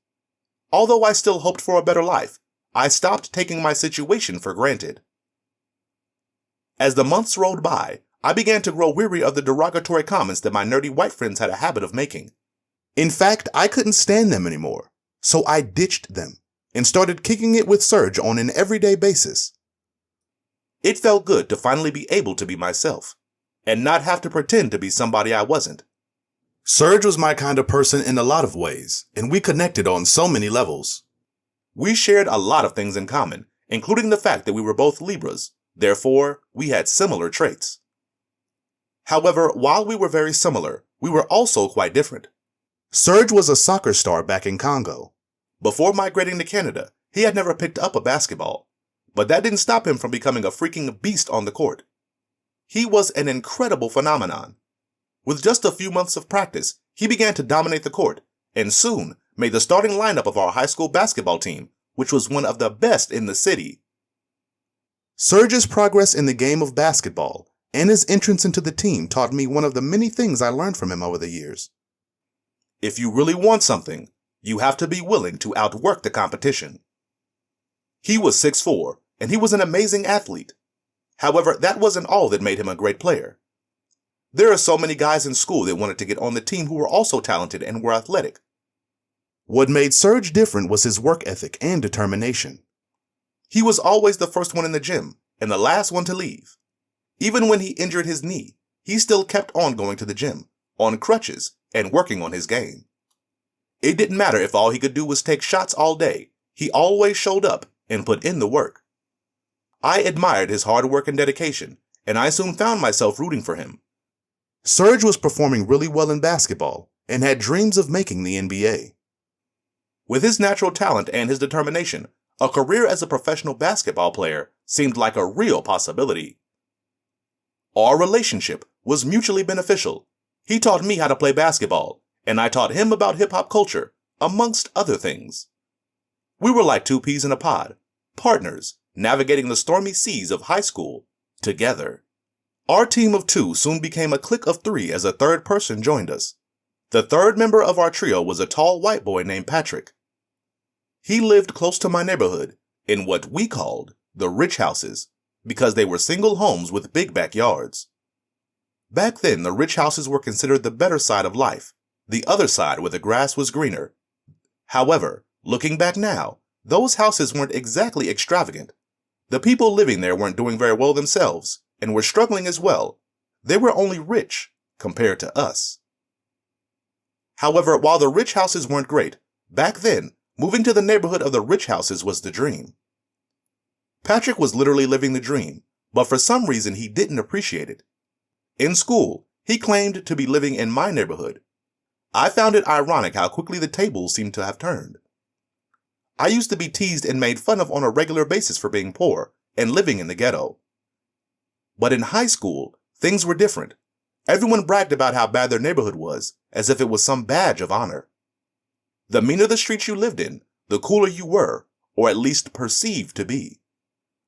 Although I still hoped for a better life, I stopped taking my situation for granted. As the months rolled by, I began to grow weary of the derogatory comments that my nerdy white friends had a habit of making. In fact, I couldn't stand them anymore, so I ditched them and started kicking it with Serge on an everyday basis. It felt good to finally be able to be myself, and not have to pretend to be somebody I wasn't. Serge was my kind of person in a lot of ways, and we connected on so many levels. We shared a lot of things in common, including the fact that we were both Libras, therefore, we had similar traits. However, while we were very similar, we were also quite different. Serge was a soccer star back in Congo. Before migrating to Canada, he had never picked up a basketball, but that didn't stop him from becoming a freaking beast on the court. He was an incredible phenomenon. With just a few months of practice, he began to dominate the court, and soon made the starting lineup of our high school basketball team, which was one of the best in the city. Serge's progress in the game of basketball and his entrance into the team taught me one of the many things I learned from him over the years. If you really want something, you have to be willing to outwork the competition. He was 6'4", and he was an amazing athlete. However, that wasn't all that made him a great player. There are so many guys in school that wanted to get on the team who were also talented and were athletic. What made Serge different was his work ethic and determination. He was always the first one in the gym and the last one to leave. Even when he injured his knee, he still kept on going to the gym, on crutches, and working on his game. It didn't matter if all he could do was take shots all day, he always showed up and put in the work. I admired his hard work and dedication, and I soon found myself rooting for him. Serge was performing really well in basketball and had dreams of making the NBA. With his natural talent and his determination, a career as a professional basketball player seemed like a real possibility. Our relationship was mutually beneficial. He taught me how to play basketball, and I taught him about hip-hop culture, amongst other things. We were like two peas in a pod, partners, navigating the stormy seas of high school, together. Our team of two soon became a clique of three as a third person joined us. The third member of our trio was a tall white boy named Patrick. He lived close to my neighborhood, in what we called the rich houses, because they were single homes with big backyards. Back then, the rich houses were considered the better side of life, the other side where the grass was greener. However, looking back now, those houses weren't exactly extravagant. The people living there weren't doing very well themselves, and were struggling as well. They were only rich compared to us. However, while the rich houses weren't great, back then, moving to the neighborhood of the rich houses was the dream. Patrick was literally living the dream, but for some reason he didn't appreciate it. In school, he claimed to be living in my neighborhood. I found it ironic how quickly the tables seemed to have turned. I used to be teased and made fun of on a regular basis for being poor and living in the ghetto. But in high school, things were different. Everyone bragged about how bad their neighborhood was, as if it was some badge of honor. The meaner the streets you lived in, the cooler you were, or at least perceived to be.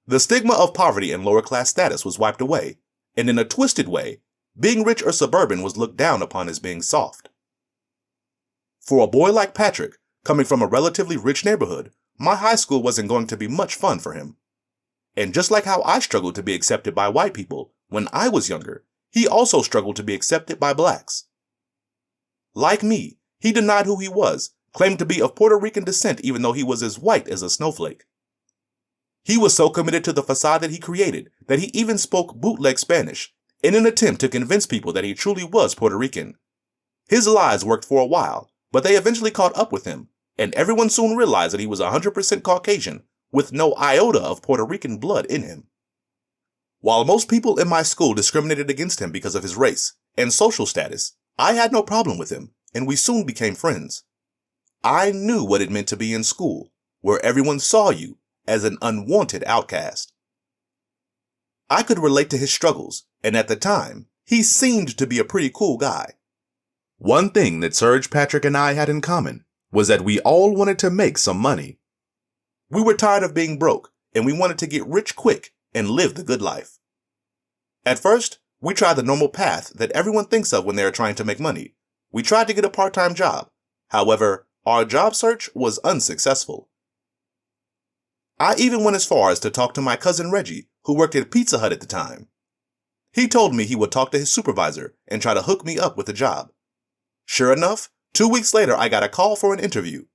The stigma of poverty and lower class status was wiped away, and in a twisted way, being rich or suburban was looked down upon as being soft. For a boy like Patrick, coming from a relatively rich neighborhood, my high school wasn't going to be much fun for him. And just like how I struggled to be accepted by white people when I was younger, he also struggled to be accepted by blacks. Like me, he denied who he was, claimed to be of Puerto Rican descent even though he was as white as a snowflake. He was so committed to the facade that he created that he even spoke bootleg Spanish in an attempt to convince people that he truly was Puerto Rican. His lies worked for a while, but they eventually caught up with him, and everyone soon realized that he was 100% Caucasian with no iota of Puerto Rican blood in him. While most people in my school discriminated against him because of his race and social status, I had no problem with him, and we soon became friends. I knew what it meant to be in school, where everyone saw you as an unwanted outcast. I could relate to his struggles, and at the time, he seemed to be a pretty cool guy. One thing that Serge, Patrick, and I had in common was that we all wanted to make some money. We were tired of being broke, and we wanted to get rich quick and live the good life. At first, we tried the normal path that everyone thinks of when they are trying to make money. We tried to get a part-time job. However, our job search was unsuccessful. I even went as far as to talk to my cousin Reggie, who worked at Pizza Hut at the time. He told me he would talk to his supervisor and try to hook me up with a job. Sure enough, 2 weeks later I got a call for an interview.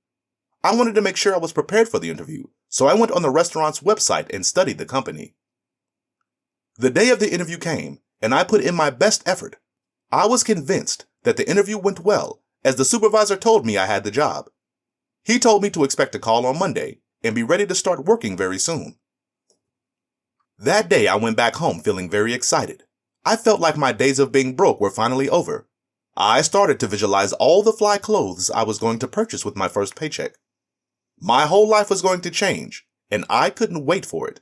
I wanted to make sure I was prepared for the interview, so I went on the restaurant's website and studied the company. The day of the interview came, and I put in my best effort. I was convinced that the interview went well, as the supervisor told me I had the job. He told me to expect a call on Monday and be ready to start working very soon. That day I went back home feeling very excited. I felt like my days of being broke were finally over. I started to visualize all the fly clothes I was going to purchase with my first paycheck. My whole life was going to change, and I couldn't wait for it.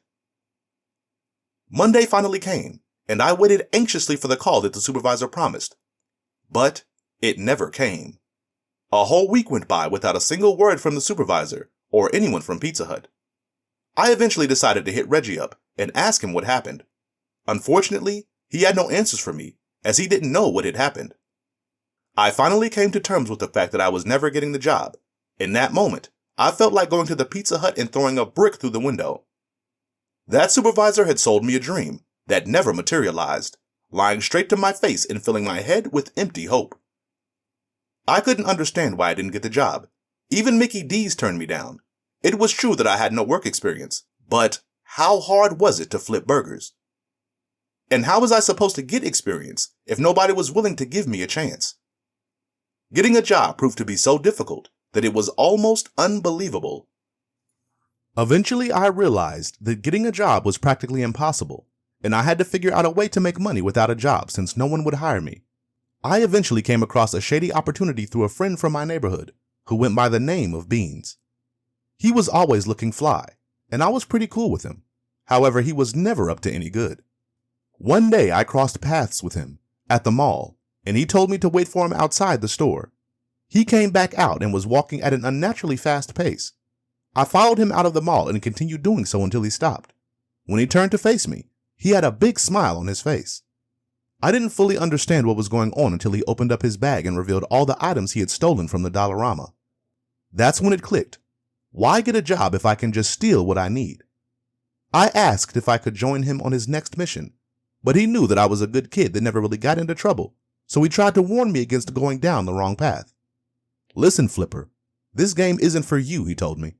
Monday finally came, and I waited anxiously for the call that the supervisor promised. But it never came. A whole week went by without a single word from the supervisor or anyone from Pizza Hut. I eventually decided to hit Reggie up and ask him what happened. Unfortunately, he had no answers for me, as he didn't know what had happened. I finally came to terms with the fact that I was never getting the job. In that moment, I felt like going to the Pizza Hut and throwing a brick through the window. That supervisor had sold me a dream that never materialized, lying straight to my face and filling my head with empty hope. I couldn't understand why I didn't get the job. Even Mickey D's turned me down. It was true that I had no work experience, but how hard was it to flip burgers? And how was I supposed to get experience if nobody was willing to give me a chance? Getting a job proved to be so difficult that it was almost unbelievable. Eventually, I realized that getting a job was practically impossible, and I had to figure out a way to make money without a job since no one would hire me. I eventually came across a shady opportunity through a friend from my neighborhood who went by the name of Beans. He was always looking fly, and I was pretty cool with him. However, he was never up to any good. One day I crossed paths with him at the mall, and he told me to wait for him outside the store. He came back out and was walking at an unnaturally fast pace. I followed him out of the mall and continued doing so until he stopped. When he turned to face me, he had a big smile on his face. I didn't fully understand what was going on until he opened up his bag and revealed all the items he had stolen from the Dollarama. That's when it clicked. Why get a job if I can just steal what I need? I asked if I could join him on his next mission, but he knew that I was a good kid that never really got into trouble, so he tried to warn me against going down the wrong path. Listen, Flipper, this game isn't for you, he told me.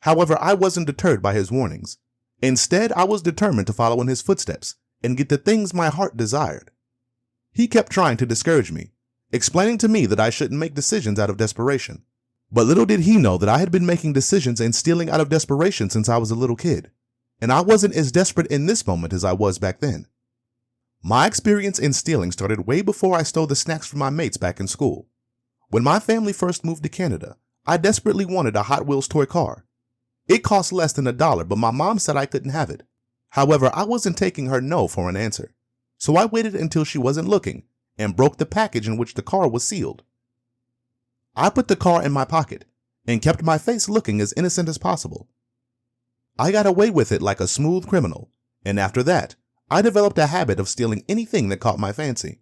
However, I wasn't deterred by his warnings. Instead, I was determined to follow in his footsteps and get the things my heart desired. He kept trying to discourage me, explaining to me that I shouldn't make decisions out of desperation. But little did he know that I had been making decisions and stealing out of desperation since I was a little kid, and I wasn't as desperate in this moment as I was back then. My experience in stealing started way before I stole the snacks from my mates back in school. When my family first moved to Canada, I desperately wanted a Hot Wheels toy car. It cost less than $1, but my mom said I couldn't have it. However, I wasn't taking her no for an answer, so I waited until she wasn't looking and broke the package in which the car was sealed. I put the car in my pocket and kept my face looking as innocent as possible. I got away with it like a smooth criminal, and after that, I developed a habit of stealing anything that caught my fancy.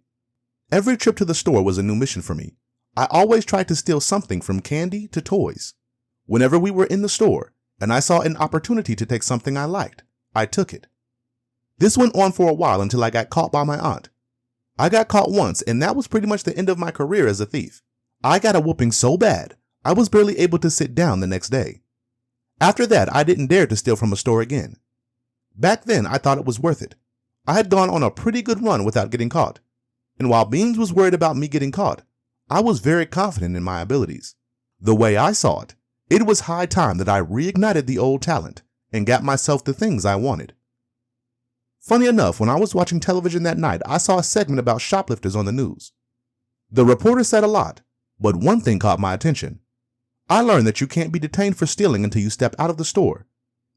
Every trip to the store was a new mission for me. I always tried to steal something from candy to toys. Whenever we were in the store and I saw an opportunity to take something I liked, I took it. This went on for a while until I got caught by my aunt. I got caught once, and that was pretty much the end of my career as a thief. I got a whooping so bad, I was barely able to sit down the next day. After that, I didn't dare to steal from a store again. Back then, I thought it was worth it. I had gone on a pretty good run without getting caught. And while Beans was worried about me getting caught, I was very confident in my abilities. The way I saw it, it was high time that I reignited the old talent and got myself the things I wanted. Funny enough, when I was watching television that night, I saw a segment about shoplifters on the news. The reporter said a lot, but one thing caught my attention. I learned that you can't be detained for stealing until you step out of the store.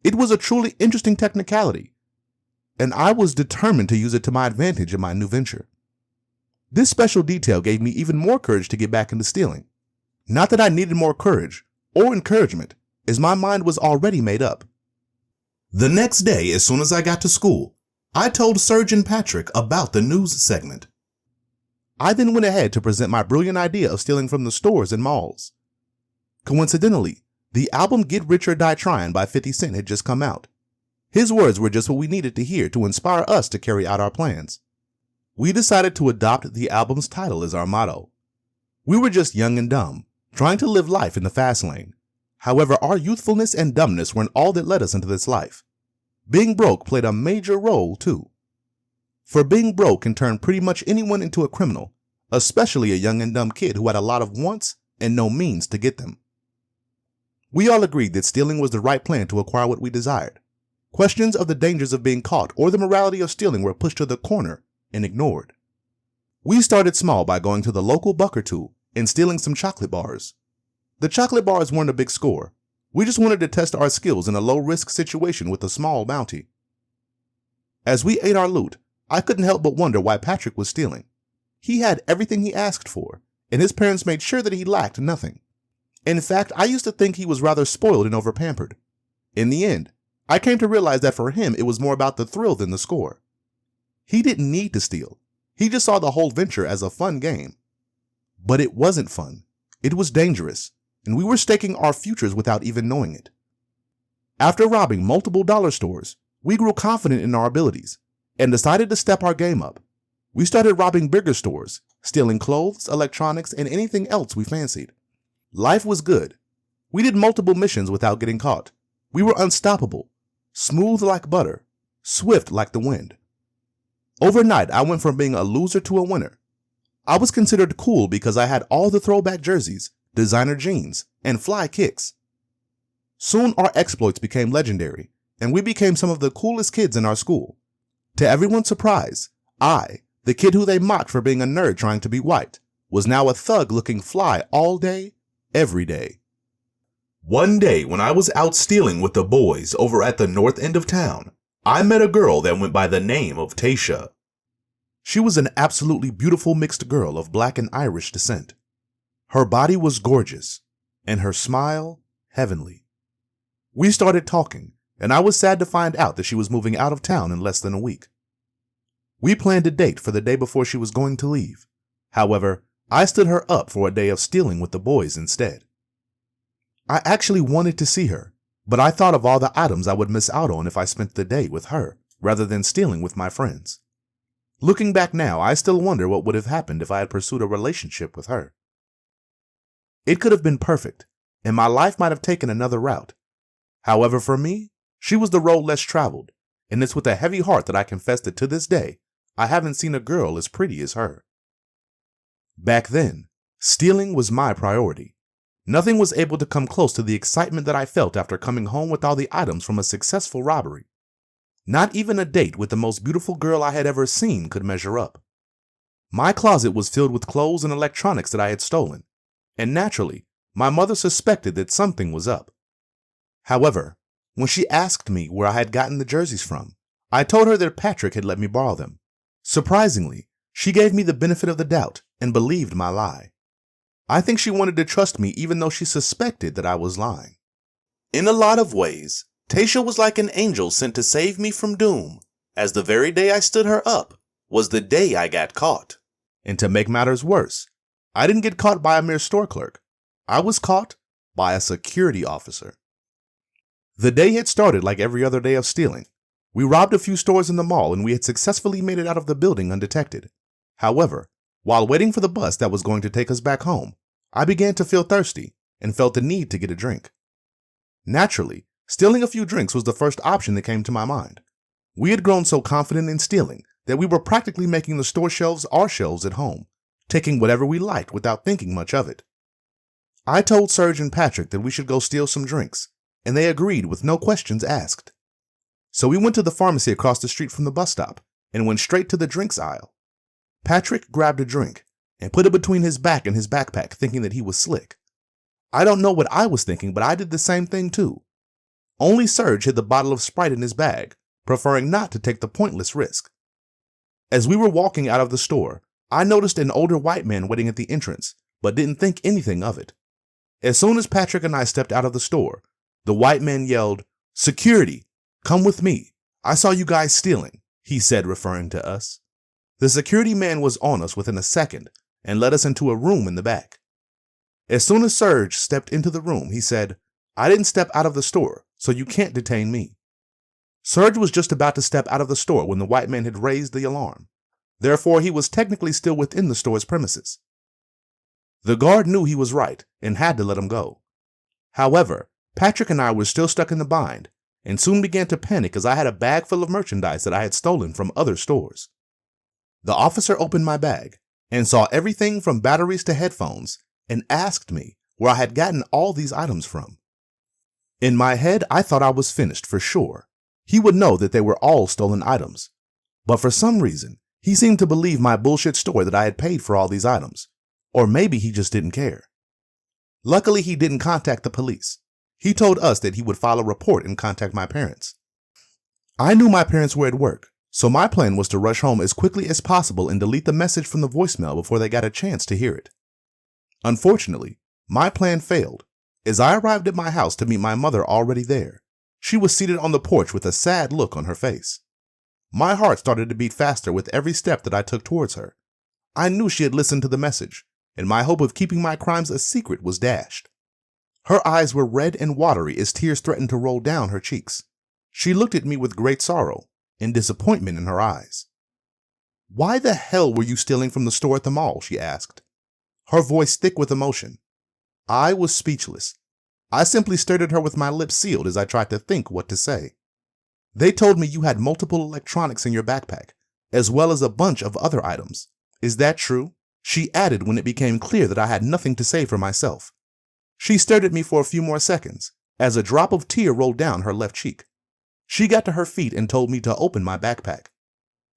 It was a truly interesting technicality, and I was determined to use it to my advantage in my new venture. This special detail gave me even more courage to get back into stealing. Not that I needed more courage or encouragement, as my mind was already made up. The next day, as soon as I got to school, I told Surgeon Patrick about the news segment. I then went ahead to present my brilliant idea of stealing from the stores and malls. Coincidentally, The album Get Rich or Die Trying by 50 Cent had just come out. His words were just what we needed to hear to inspire us to carry out our plans. We decided to adopt the album's title as our motto. We were just young and dumb, trying to live life in the fast lane. However, our youthfulness and dumbness weren't all that led us into this life. Being broke played a major role too. For being broke can turn pretty much anyone into a criminal, especially a young and dumb kid who had a lot of wants and no means to get them. We all agreed that stealing was the right plan to acquire what we desired. Questions of the dangers of being caught or the morality of stealing were pushed to the corner and ignored. We started small by going to the local buck or two and stealing some chocolate bars. The chocolate bars weren't a big score. We just wanted to test our skills in a low-risk situation with a small bounty. As we ate our loot, I couldn't help but wonder why Patrick was stealing. He had everything he asked for, and his parents made sure that he lacked nothing. In fact, I used to think he was rather spoiled and overpampered. In the end, I came to realize that for him it was more about the thrill than the score. He didn't need to steal. He just saw the whole venture as a fun game. But it wasn't fun. It was dangerous, and we were staking our futures without even knowing it. After robbing multiple dollar stores, we grew confident in our abilities and decided to step our game up. We started robbing bigger stores, stealing clothes, electronics, and anything else we fancied. Life was good. We did multiple missions without getting caught. We were unstoppable, smooth like butter, swift like the wind. Overnight, I went from being a loser to a winner. I was considered cool because I had all the throwback jerseys, designer jeans, and fly kicks. Soon our exploits became legendary, and we became some of the coolest kids in our school. To everyone's surprise, I, the kid who they mocked for being a nerd trying to be white, was now a thug looking fly all day, every day. One day when I was out stealing with the boys over at the north end of town, I met a girl that went by the name of Tasha. She was an absolutely beautiful mixed girl of black and Irish descent. Her body was gorgeous, and her smile heavenly. We started talking, and I was sad to find out that she was moving out of town in less than a week. We planned a date for the day before she was going to leave. However, I stood her up for a day of stealing with the boys instead. I actually wanted to see her, but I thought of all the items I would miss out on if I spent the day with her rather than stealing with my friends. Looking back now, I still wonder what would have happened if I had pursued a relationship with her. It could have been perfect, and my life might have taken another route. However, for me, she was the road less traveled, and it's with a heavy heart that I confess that to this day, I haven't seen a girl as pretty as her. Back then, stealing was my priority. Nothing was able to come close to the excitement that I felt after coming home with all the items from a successful robbery. Not even a date with the most beautiful girl I had ever seen could measure up. My closet was filled with clothes and electronics that I had stolen, and naturally, my mother suspected that something was up. However, when she asked me where I had gotten the jerseys from, I told her that Patrick had let me borrow them. Surprisingly, she gave me the benefit of the doubt and believed my lie. I think she wanted to trust me even though she suspected that I was lying. In a lot of ways, Tasha was like an angel sent to save me from doom, as the very day I stood her up was the day I got caught. And to make matters worse, I didn't get caught by a mere store clerk. I was caught by a security officer. The day had started like every other day of stealing. We robbed a few stores in the mall and we had successfully made it out of the building undetected. However, while waiting for the bus that was going to take us back home, I began to feel thirsty and felt the need to get a drink. Naturally, stealing a few drinks was the first option that came to my mind. We had grown so confident in stealing that we were practically making the store shelves our shelves at home, taking whatever we liked without thinking much of it. I told Serge and Patrick that we should go steal some drinks, and they agreed with no questions asked. So we went to the pharmacy across the street from the bus stop and went straight to the drinks aisle. Patrick grabbed a drink and put it between his back and his backpack, thinking that he was slick. I don't know what I was thinking, but I did the same thing too. Only Serge hid the bottle of Sprite in his bag, preferring not to take the pointless risk. As we were walking out of the store, I noticed an older white man waiting at the entrance, but didn't think anything of it. As soon as Patrick and I stepped out of the store, the white man yelled, "Security, come with me. I saw you guys stealing," he said, referring to us. The security man was on us within a second and led us into a room in the back. As soon as Serge stepped into the room, he said, I didn't step out of the store, so you can't detain me. Serge was just about to step out of the store when the white man had raised the alarm. Therefore, he was technically still within the store's premises. The guard knew he was right and had to let him go. However, Patrick and I were still stuck in the bind and soon began to panic as I had a bag full of merchandise that I had stolen from other stores. The officer opened my bag and saw everything from batteries to headphones and asked me where I had gotten all these items from. In my head, I thought I was finished for sure. He would know that they were all stolen items. But for some reason, he seemed to believe my bullshit story that I had paid for all these items. Or maybe he just didn't care. Luckily, he didn't contact the police. He told us that he would file a report and contact my parents. I knew my parents were at work, so my plan was to rush home as quickly as possible and delete the message from the voicemail before they got a chance to hear it. Unfortunately, my plan failed. As I arrived at my house to meet my mother already there, she was seated on the porch with a sad look on her face. My heart started to beat faster with every step that I took towards her. I knew she had listened to the message, and my hope of keeping my crimes a secret was dashed. Her eyes were red and watery as tears threatened to roll down her cheeks. She looked at me with great sorrow and disappointment in her eyes. "Why the hell were you stealing from the store at the mall?" she asked, her voice thick with emotion. I was speechless. I simply stared at her with my lips sealed as I tried to think what to say. "They told me you had multiple electronics in your backpack, as well as a bunch of other items. Is that true?" she added when it became clear that I had nothing to say for myself. She stared at me for a few more seconds as a drop of tear rolled down her left cheek. She got to her feet and told me to open my backpack.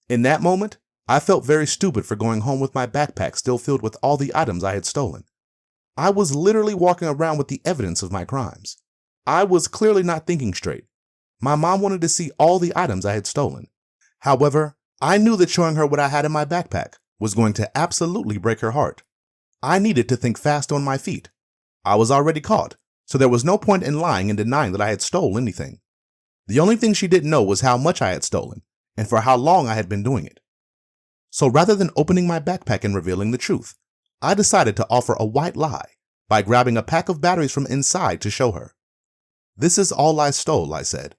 In that moment, I felt very stupid for going home with my backpack still filled with all the items I had stolen. I was literally walking around with the evidence of my crimes. I was clearly not thinking straight. My mom wanted to see all the items I had stolen. However, I knew that showing her what I had in my backpack was going to absolutely break her heart. I needed to think fast on my feet. I was already caught, so there was no point in lying and denying that I had stolen anything. The only thing she didn't know was how much I had stolen and for how long I had been doing it. So rather than opening my backpack and revealing the truth, I decided to offer a white lie by grabbing a pack of batteries from inside to show her. "This is all I stole," I said.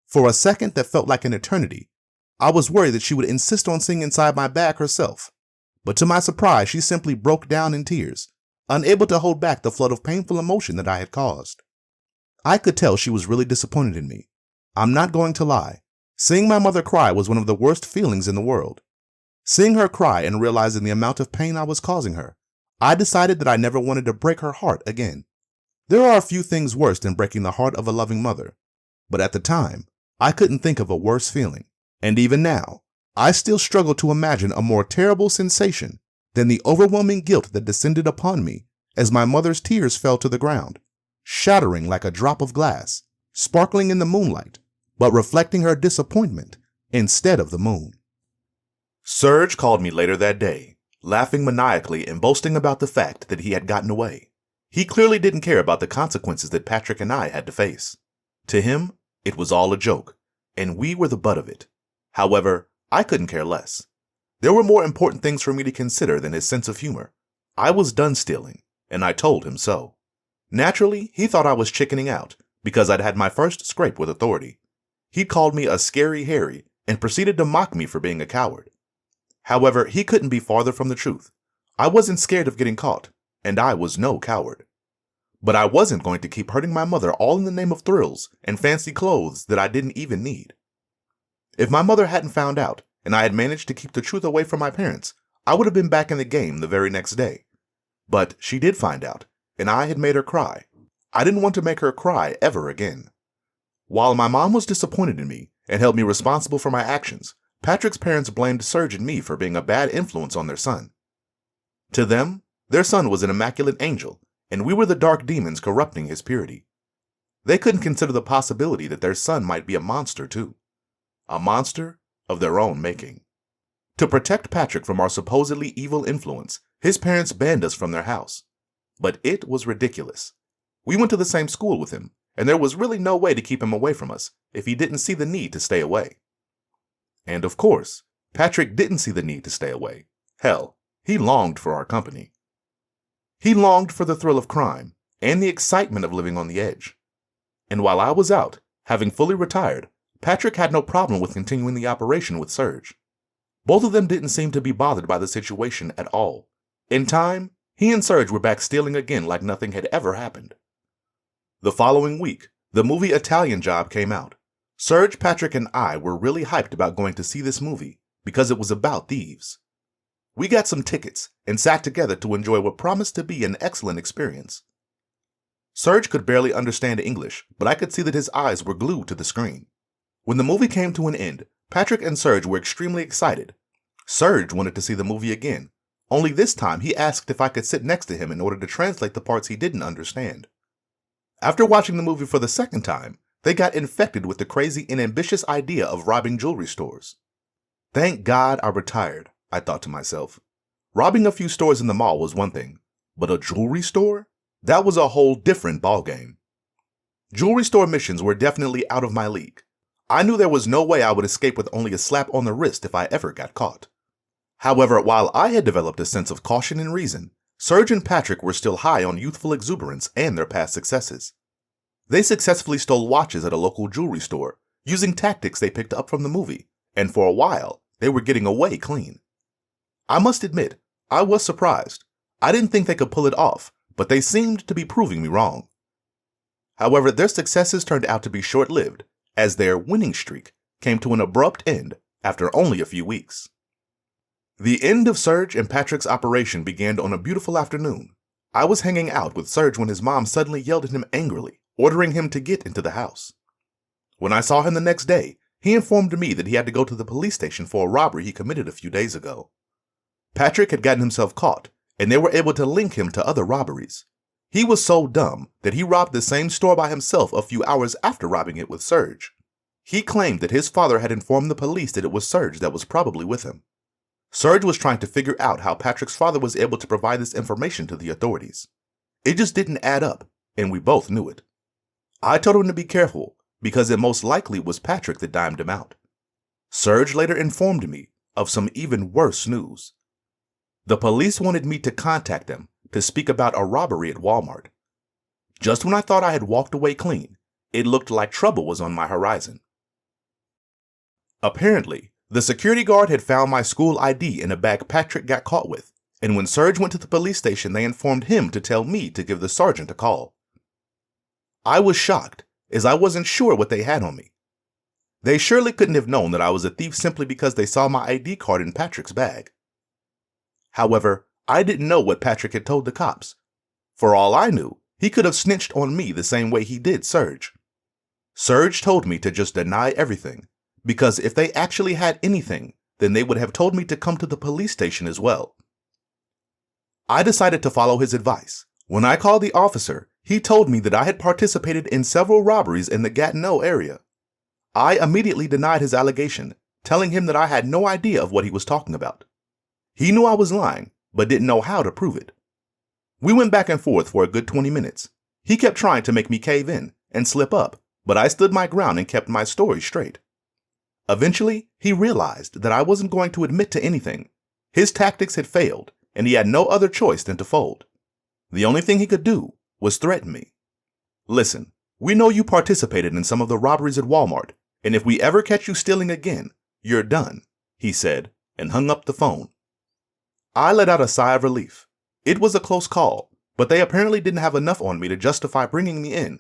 For a second that felt like an eternity, I was worried that she would insist on seeing inside my bag herself. But to my surprise, she simply broke down in tears, unable to hold back the flood of painful emotion that I had caused. I could tell she was really disappointed in me. I'm not going to lie. Seeing my mother cry was one of the worst feelings in the world. Seeing her cry and realizing the amount of pain I was causing her, I decided that I never wanted to break her heart again. There are a few things worse than breaking the heart of a loving mother, but at the time, I couldn't think of a worse feeling. And even now, I still struggle to imagine a more terrible sensation than the overwhelming guilt that descended upon me as my mother's tears fell to the ground, shattering like a drop of glass, sparkling in the moonlight, but reflecting her disappointment instead of the moon. Serge called me later that day, laughing maniacally and boasting about the fact that he had gotten away. He clearly didn't care about the consequences that Patrick and I had to face. To him, it was all a joke, and we were the butt of it. However, I couldn't care less. There were more important things for me to consider than his sense of humor. I was done stealing, and I told him so. Naturally, he thought I was chickening out because I'd had my first scrape with authority. He called me a scary Harry and proceeded to mock me for being a coward. However, he couldn't be farther from the truth. I wasn't scared of getting caught, and I was no coward. But I wasn't going to keep hurting my mother all in the name of thrills and fancy clothes that I didn't even need. If my mother hadn't found out, and I had managed to keep the truth away from my parents, I would have been back in the game the very next day. But she did find out, and I had made her cry. I didn't want to make her cry ever again. While my mom was disappointed in me and held me responsible for my actions, Patrick's parents blamed Serge and me for being a bad influence on their son. To them, their son was an immaculate angel, and we were the dark demons corrupting his purity. They couldn't consider the possibility that their son might be a monster too. A monster of their own making. To protect Patrick from our supposedly evil influence, his parents banned us from their house. But it was ridiculous. We went to the same school with him, and there was really no way to keep him away from us if he didn't see the need to stay away. And of course, Patrick didn't see the need to stay away. Hell, he longed for our company. He longed for the thrill of crime and the excitement of living on the edge. And while I was out, having fully retired, Patrick had no problem with continuing the operation with Serge. Both of them didn't seem to be bothered by the situation at all. In time, he and Serge were back stealing again like nothing had ever happened. The following week, the movie Italian Job came out. Serge, Patrick, and I were really hyped about going to see this movie because it was about thieves. We got some tickets and sat together to enjoy what promised to be an excellent experience. Serge could barely understand English, but I could see that his eyes were glued to the screen. When the movie came to an end, Patrick and Serge were extremely excited. Serge wanted to see the movie again, only this time he asked if I could sit next to him in order to translate the parts he didn't understand. After watching the movie for the second time, they got infected with the crazy and ambitious idea of robbing jewelry stores. Thank God I retired, I thought to myself. Robbing a few stores in the mall was one thing, but a jewelry store? That was a whole different ballgame. Jewelry store missions were definitely out of my league. I knew there was no way I would escape with only a slap on the wrist if I ever got caught. However, while I had developed a sense of caution and reason, Serge and Patrick were still high on youthful exuberance and their past successes. They successfully stole watches at a local jewelry store, using tactics they picked up from the movie, and for a while, they were getting away clean. I must admit, I was surprised. I didn't think they could pull it off, but they seemed to be proving me wrong. However, their successes turned out to be short-lived, as their winning streak came to an abrupt end after only a few weeks. The end of Serge and Patrick's operation began on a beautiful afternoon. I was hanging out with Serge when his mom suddenly yelled at him angrily, ordering him to get into the house. When I saw him the next day, he informed me that he had to go to the police station for a robbery he committed a few days ago. Patrick had gotten himself caught, and they were able to link him to other robberies. He was so dumb that he robbed the same store by himself a few hours after robbing it with Serge. He claimed that his father had informed the police that it was Serge that was probably with him. Serge was trying to figure out how Patrick's father was able to provide this information to the authorities. It just didn't add up, and we both knew it. I told him to be careful, because it most likely was Patrick that dimed him out. Serge later informed me of some even worse news. The police wanted me to contact them to speak about a robbery at Walmart. Just when I thought I had walked away clean, it looked like trouble was on my horizon. Apparently, the security guard had found my school ID in a bag Patrick got caught with, and when Serge went to the police station, they informed him to tell me to give the sergeant a call. I was shocked, as I wasn't sure what they had on me. They surely couldn't have known that I was a thief simply because they saw my ID card in Patrick's bag. However, I didn't know what Patrick had told the cops. For all I knew, he could have snitched on me the same way he did Serge. Serge told me to just deny everything, because if they actually had anything, then they would have told me to come to the police station as well. I decided to follow his advice. When I called the officer, he told me that I had participated in several robberies in the Gatineau area. I immediately denied his allegation, telling him that I had no idea of what he was talking about. He knew I was lying, but didn't know how to prove it. We went back and forth for a good 20 minutes. He kept trying to make me cave in and slip up, but I stood my ground and kept my story straight. Eventually, he realized that I wasn't going to admit to anything. His tactics had failed, and he had no other choice than to fold. The only thing he could do was threaten me. Listen, we know you participated in some of the robberies at Walmart, and if we ever catch you stealing again, you're done, he said, and hung up the phone. I let out a sigh of relief. It was a close call, but they apparently didn't have enough on me to justify bringing me in.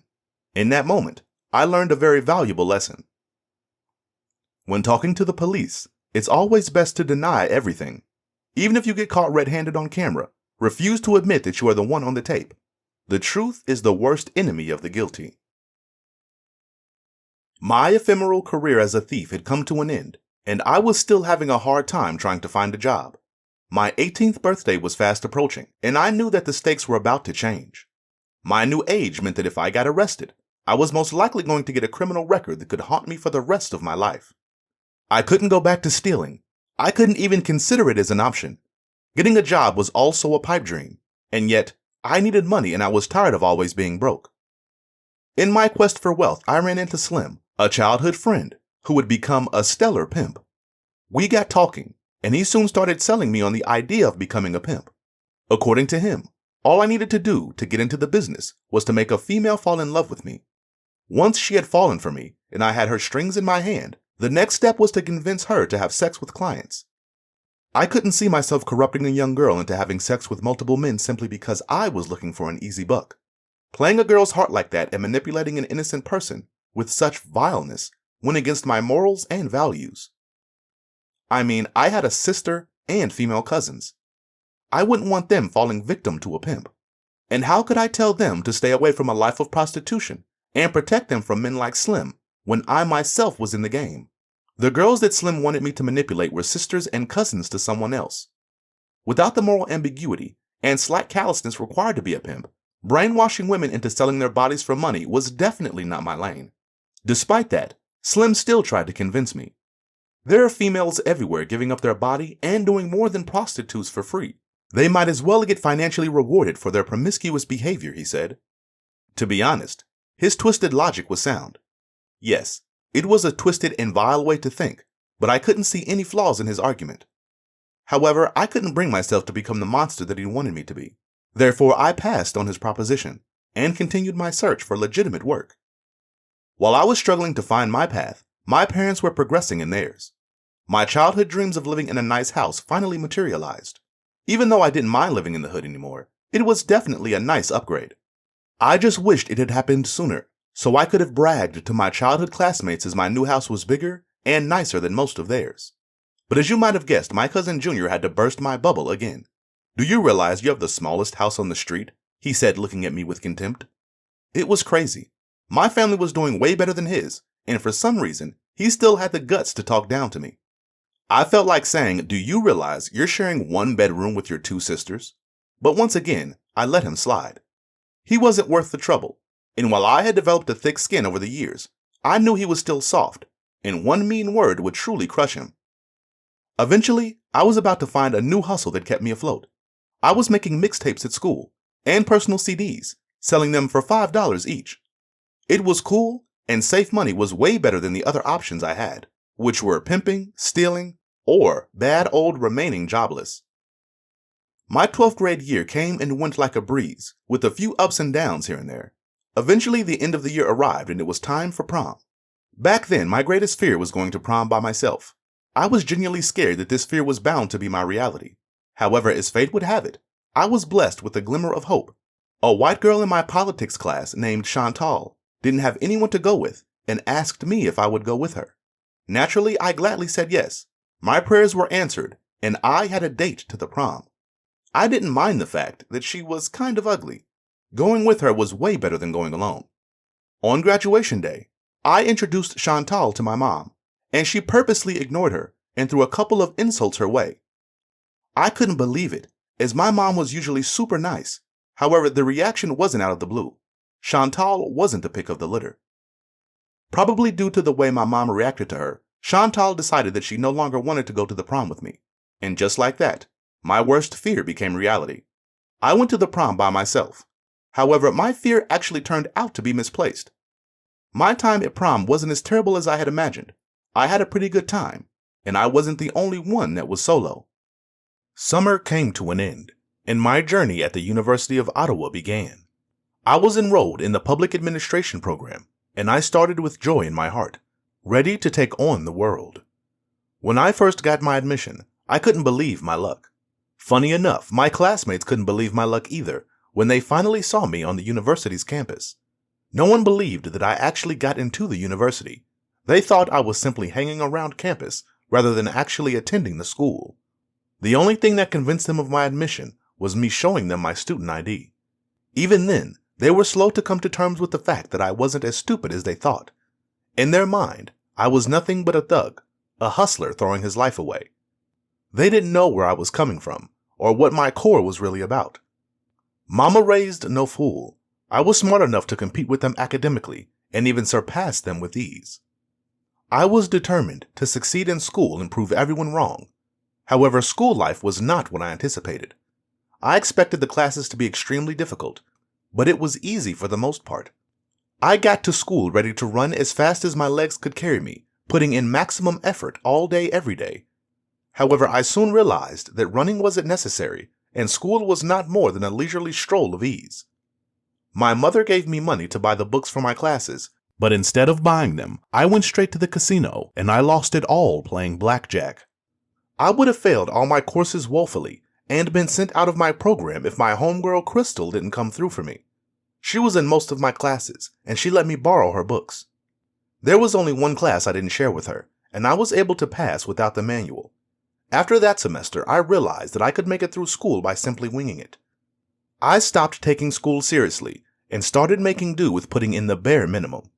In that moment, I learned a very valuable lesson. When talking to the police, it's always best to deny everything. Even if you get caught red-handed on camera, refuse to admit that you are the one on the tape. The truth is the worst enemy of the guilty. My ephemeral career as a thief had come to an end, and I was still having a hard time trying to find a job. My 18th birthday was fast approaching, and I knew that the stakes were about to change. My new age meant that if I got arrested, I was most likely going to get a criminal record that could haunt me for the rest of my life. I couldn't go back to stealing. I couldn't even consider it as an option. Getting a job was also a pipe dream, and yet I needed money and I was tired of always being broke. In my quest for wealth, I ran into Slim, a childhood friend, who would become a stellar pimp. We got talking, and he soon started selling me on the idea of becoming a pimp. According to him, all I needed to do to get into the business was to make a female fall in love with me. Once she had fallen for me and I had her strings in my hand, the next step was to convince her to have sex with clients. I couldn't see myself corrupting a young girl into having sex with multiple men simply because I was looking for an easy buck. Playing a girl's heart like that and manipulating an innocent person with such vileness went against my morals and values. I mean, I had a sister and female cousins. I wouldn't want them falling victim to a pimp. And how could I tell them to stay away from a life of prostitution and protect them from men like Slim when I myself was in the game? The girls that Slim wanted me to manipulate were sisters and cousins to someone else. Without the moral ambiguity and slight callousness required to be a pimp, brainwashing women into selling their bodies for money was definitely not my lane. Despite that, Slim still tried to convince me. There are females everywhere giving up their body and doing more than prostitutes for free. They might as well get financially rewarded for their promiscuous behavior, he said. To be honest, his twisted logic was sound. Yes, it was a twisted and vile way to think, but I couldn't see any flaws in his argument. However, I couldn't bring myself to become the monster that he wanted me to be. Therefore, I passed on his proposition and continued my search for legitimate work. While I was struggling to find my path, my parents were progressing in theirs. My childhood dreams of living in a nice house finally materialized. Even though I didn't mind living in the hood anymore, it was definitely a nice upgrade. I just wished it had happened sooner, so I could have bragged to my childhood classmates as my new house was bigger and nicer than most of theirs. But as you might have guessed, my cousin Junior had to burst my bubble again. "Do you realize you have the smallest house on the street?" he said, looking at me with contempt. It was crazy. My family was doing way better than his, and for some reason, he still had the guts to talk down to me. I felt like saying, "Do you realize you're sharing one bedroom with your two sisters?" But once again, I let him slide. He wasn't worth the trouble, and while I had developed a thick skin over the years, I knew he was still soft, and one mean word would truly crush him. Eventually, I was about to find a new hustle that kept me afloat. I was making mixtapes at school, and personal CDs, selling them for $5 each. It was cool, and safe money was way better than the other options I had, which were pimping, stealing, or bad old remaining jobless. My 12th grade year came and went like a breeze, with a few ups and downs here and there. Eventually, the end of the year arrived and it was time for prom. Back then, my greatest fear was going to prom by myself. I was genuinely scared that this fear was bound to be my reality. However, as fate would have it, I was blessed with a glimmer of hope. A white girl in my politics class named Chantal didn't have anyone to go with and asked me if I would go with her. Naturally, I gladly said yes. My prayers were answered, and I had a date to the prom. I didn't mind the fact that she was kind of ugly. Going with her was way better than going alone. On graduation day, I introduced Chantal to my mom, and she purposely ignored her and threw a couple of insults her way. I couldn't believe it, as my mom was usually super nice. However, the reaction wasn't out of the blue. Chantal wasn't the pick of the litter. Probably due to the way my mom reacted to her, Chantal decided that she no longer wanted to go to the prom with me. And just like that, my worst fear became reality. I went to the prom by myself. However, my fear actually turned out to be misplaced. My time at prom wasn't as terrible as I had imagined. I had a pretty good time, and I wasn't the only one that was solo. Summer came to an end, and my journey at the University of Ottawa began. I was enrolled in the public administration program, and I started with joy in my heart, ready to take on the world. When I first got my admission, I couldn't believe my luck. Funny enough, my classmates couldn't believe my luck either when they finally saw me on the university's campus. No one believed that I actually got into the university. They thought I was simply hanging around campus rather than actually attending the school. The only thing that convinced them of my admission was me showing them my student ID. Even then, they were slow to come to terms with the fact that I wasn't as stupid as they thought. In their mind, I was nothing but a thug, a hustler throwing his life away. They didn't know where I was coming from, or what my core was really about. Mama raised no fool. I was smart enough to compete with them academically, and even surpass them with ease. I was determined to succeed in school and prove everyone wrong. However, school life was not what I anticipated. I expected the classes to be extremely difficult, but it was easy for the most part. I got to school ready to run as fast as my legs could carry me, putting in maximum effort all day, every day. However, I soon realized that running wasn't necessary, and school was not more than a leisurely stroll of ease. My mother gave me money to buy the books for my classes, But instead of buying them, I went straight to the casino and I lost it all playing blackjack. I would have failed all my courses woefully and been sent out of my program if my homegirl Crystal didn't come through for me. She was in most of my classes and she let me borrow her books. There was only one class I didn't share with her, and I was able to pass without the manual. After that semester, I realized that I could make it through school by simply winging it. I stopped taking school seriously and started making do with putting in the bare minimum.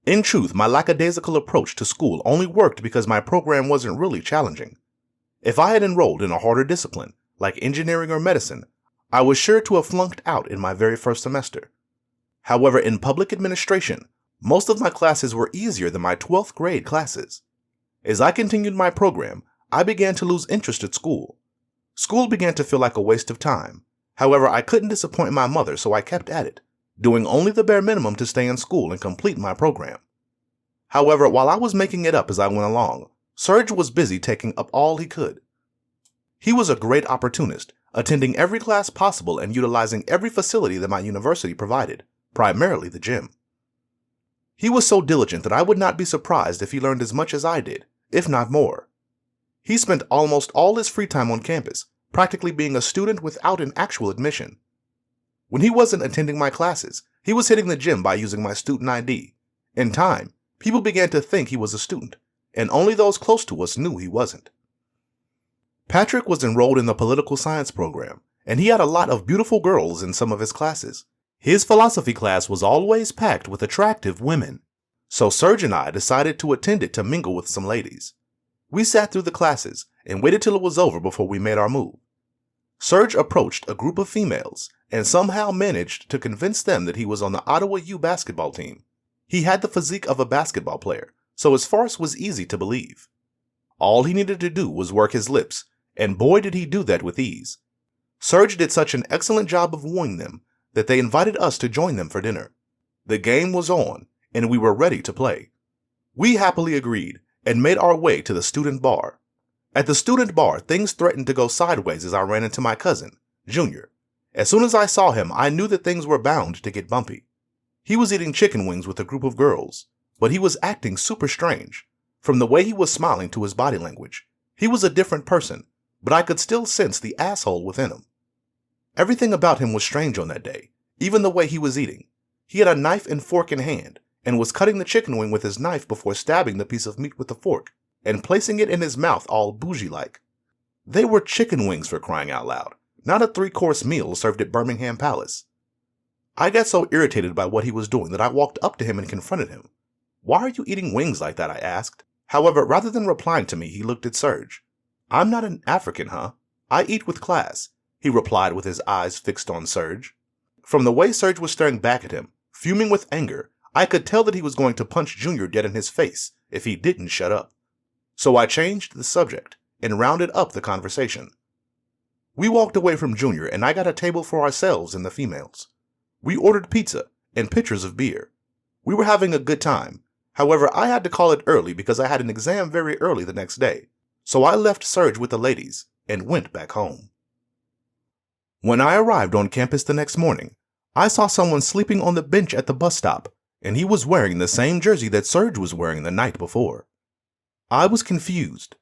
In truth, my lackadaisical approach to school only worked because my program wasn't really challenging. If I had enrolled in a harder discipline, like engineering or medicine, I was sure to have flunked out in my very first semester. However, in public administration, most of my classes were easier than my 12th grade classes. As I continued my program, I began to lose interest at school. School began to feel like a waste of time. However, I couldn't disappoint my mother, so I kept at it, doing only the bare minimum to stay in school and complete my program. However, while I was making it up as I went along, Serge was busy taking up all he could. He was a great opportunist, attending every class possible and utilizing every facility that my university provided, primarily the gym. He was so diligent that I would not be surprised if he learned as much as I did, if not more. He spent almost all his free time on campus, practically being a student without an actual admission. When he wasn't attending my classes, he was hitting the gym by using my student ID. In time, people began to think he was a student, and only those close to us knew he wasn't. Patrick was enrolled in the political science program, and he had a lot of beautiful girls in some of his classes. His philosophy class was always packed with attractive women, so Serge and I decided to attend it to mingle with some ladies. We sat through the classes and waited till it was over before we made our move. Serge approached a group of females and somehow managed to convince them that he was on the Ottawa U basketball team. He had the physique of a basketball player, so his farce was easy to believe. All he needed to do was work his lips, and boy did he do that with ease. Serge did such an excellent job of wooing them that they invited us to join them for dinner. The game was on, and we were ready to play. We happily agreed and made our way to the student bar. At the student bar, things threatened to go sideways as I ran into my cousin, Junior. As soon as I saw him, I knew that things were bound to get bumpy. He was eating chicken wings with a group of girls, but he was acting super strange. From the way he was smiling to his body language, he was a different person, but I could still sense the asshole within him. Everything about him was strange on that day, even the way he was eating. He had a knife and fork in hand and was cutting the chicken wing with his knife before stabbing the piece of meat with the fork and placing it in his mouth all bougie-like. They were chicken wings, for crying out loud, not a 3-course meal served at Birmingham Palace. I got so irritated by what he was doing that I walked up to him and confronted him. "Why are you eating wings like that?" I asked. However, rather than replying to me, he looked at Serge. "I'm not an African, huh? I eat with class," he replied with his eyes fixed on Serge. From the way Serge was staring back at him, fuming with anger, I could tell that he was going to punch Junior dead in his face if he didn't shut up. So I changed the subject and rounded up the conversation. We walked away from Junior and I got a table for ourselves and the females. We ordered pizza and pitchers of beer. We were having a good time. However, I had to call it early because I had an exam very early the next day. So I left Serge with the ladies and went back home. When I arrived on campus the next morning, I saw someone sleeping on the bench at the bus stop, and he was wearing the same jersey that Serge was wearing the night before. I was confused.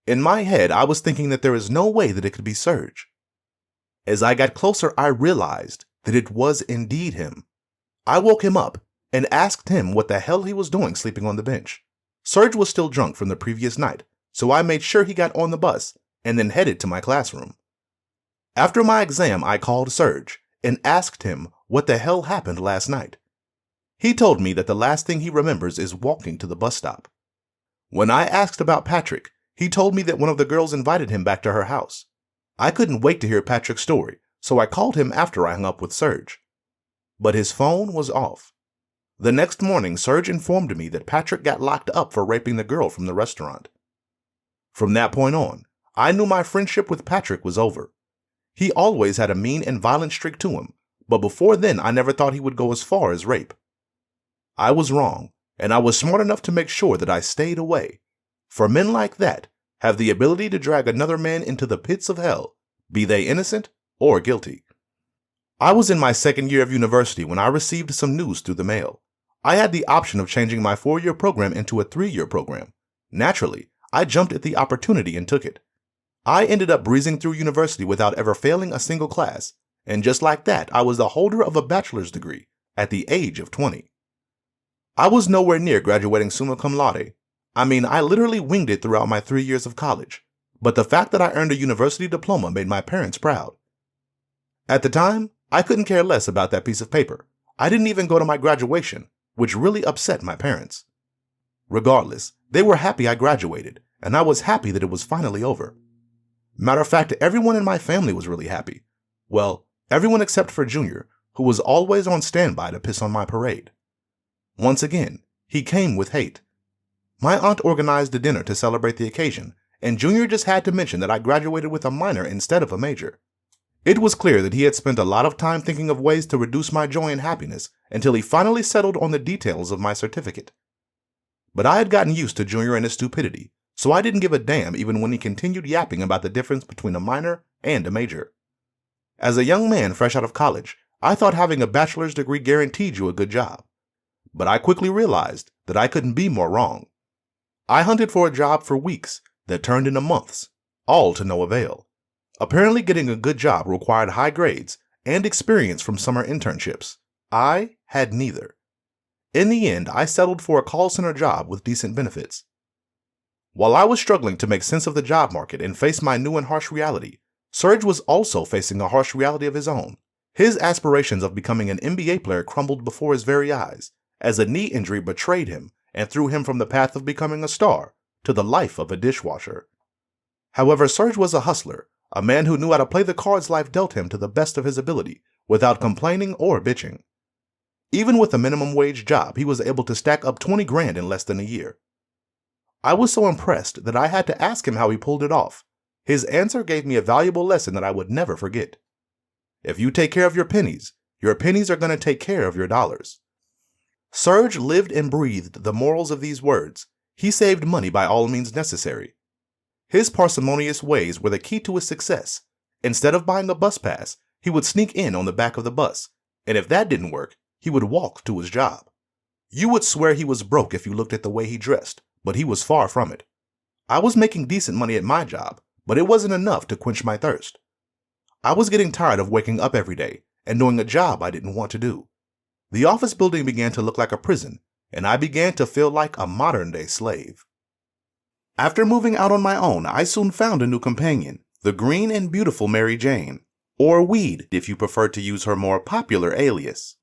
In my head, I was thinking that there is no way that it could be Serge. As I got closer, I realized that it was indeed him. I woke him up and asked him what the hell he was doing sleeping on the bench. Serge was still drunk from the previous night, so I made sure he got on the bus and then headed to my classroom. After my exam, I called Serge and asked him what the hell happened last night. He told me that the last thing he remembers is walking to the bus stop. When I asked about Patrick, he told me that one of the girls invited him back to her house. I couldn't wait to hear Patrick's story, so I called him after I hung up with Serge. But his phone was off. The next morning, Serge informed me that Patrick got locked up for raping the girl from the restaurant. From that point on, I knew my friendship with Patrick was over. He always had a mean and violent streak to him, but before then I never thought he would go as far as rape. I was wrong, and I was smart enough to make sure that I stayed away. For men like that have the ability to drag another man into the pits of hell, be they innocent or guilty. I was in my second year of university when I received some news through the mail. I had the option of changing my 4-year program into a 3-year program. Naturally, I jumped at the opportunity and took it. I ended up breezing through university without ever failing a single class, and just like that, I was the holder of a bachelor's degree at the age of 20. I was nowhere near graduating summa cum laude. I literally winged it throughout my 3 years of college, but the fact that I earned a university diploma made my parents proud. At the time, I couldn't care less about that piece of paper. I didn't even go to my graduation, which really upset my parents. Regardless, they were happy I graduated, and I was happy that it was finally over. Matter of fact, everyone in my family was really happy. Well, everyone except for Junior, who was always on standby to piss on my parade. Once again, he came with hate. My aunt organized a dinner to celebrate the occasion, and Junior just had to mention that I graduated with a minor instead of a major. It was clear that he had spent a lot of time thinking of ways to reduce my joy and happiness until he finally settled on the details of my certificate. But I had gotten used to Junior and his stupidity, so I didn't give a damn even when he continued yapping about the difference between a minor and a major. As a young man fresh out of college, I thought having a bachelor's degree guaranteed you a good job. But I quickly realized that I couldn't be more wrong. I hunted for a job for weeks that turned into months, all to no avail. Apparently getting a good job required high grades and experience from summer internships. I had neither. In the end, I settled for a call center job with decent benefits. While I was struggling to make sense of the job market and face my new and harsh reality, Serge was also facing a harsh reality of his own. His aspirations of becoming an NBA player crumbled before his very eyes, as a knee injury betrayed him and threw him from the path of becoming a star to the life of a dishwasher. However, Serge was a hustler, a man who knew how to play the cards life dealt him to the best of his ability, without complaining or bitching. Even with a minimum wage job, he was able to stack up 20 grand in less than a year. I was so impressed that I had to ask him how he pulled it off. His answer gave me a valuable lesson that I would never forget. If you take care of your pennies are going to take care of your dollars. Serge lived and breathed the morals of these words. He saved money by all means necessary. His parsimonious ways were the key to his success. Instead of buying a bus pass, he would sneak in on the back of the bus, and if that didn't work, he would walk to his job. You would swear he was broke if you looked at the way he dressed, but he was far from it. I was making decent money at my job, but it wasn't enough to quench my thirst. I was getting tired of waking up every day and doing a job I didn't want to do. The office building began to look like a prison, and I began to feel like a modern-day slave. After moving out on my own, I soon found a new companion, the green and beautiful Mary Jane, or Weed if you prefer to use her more popular alias.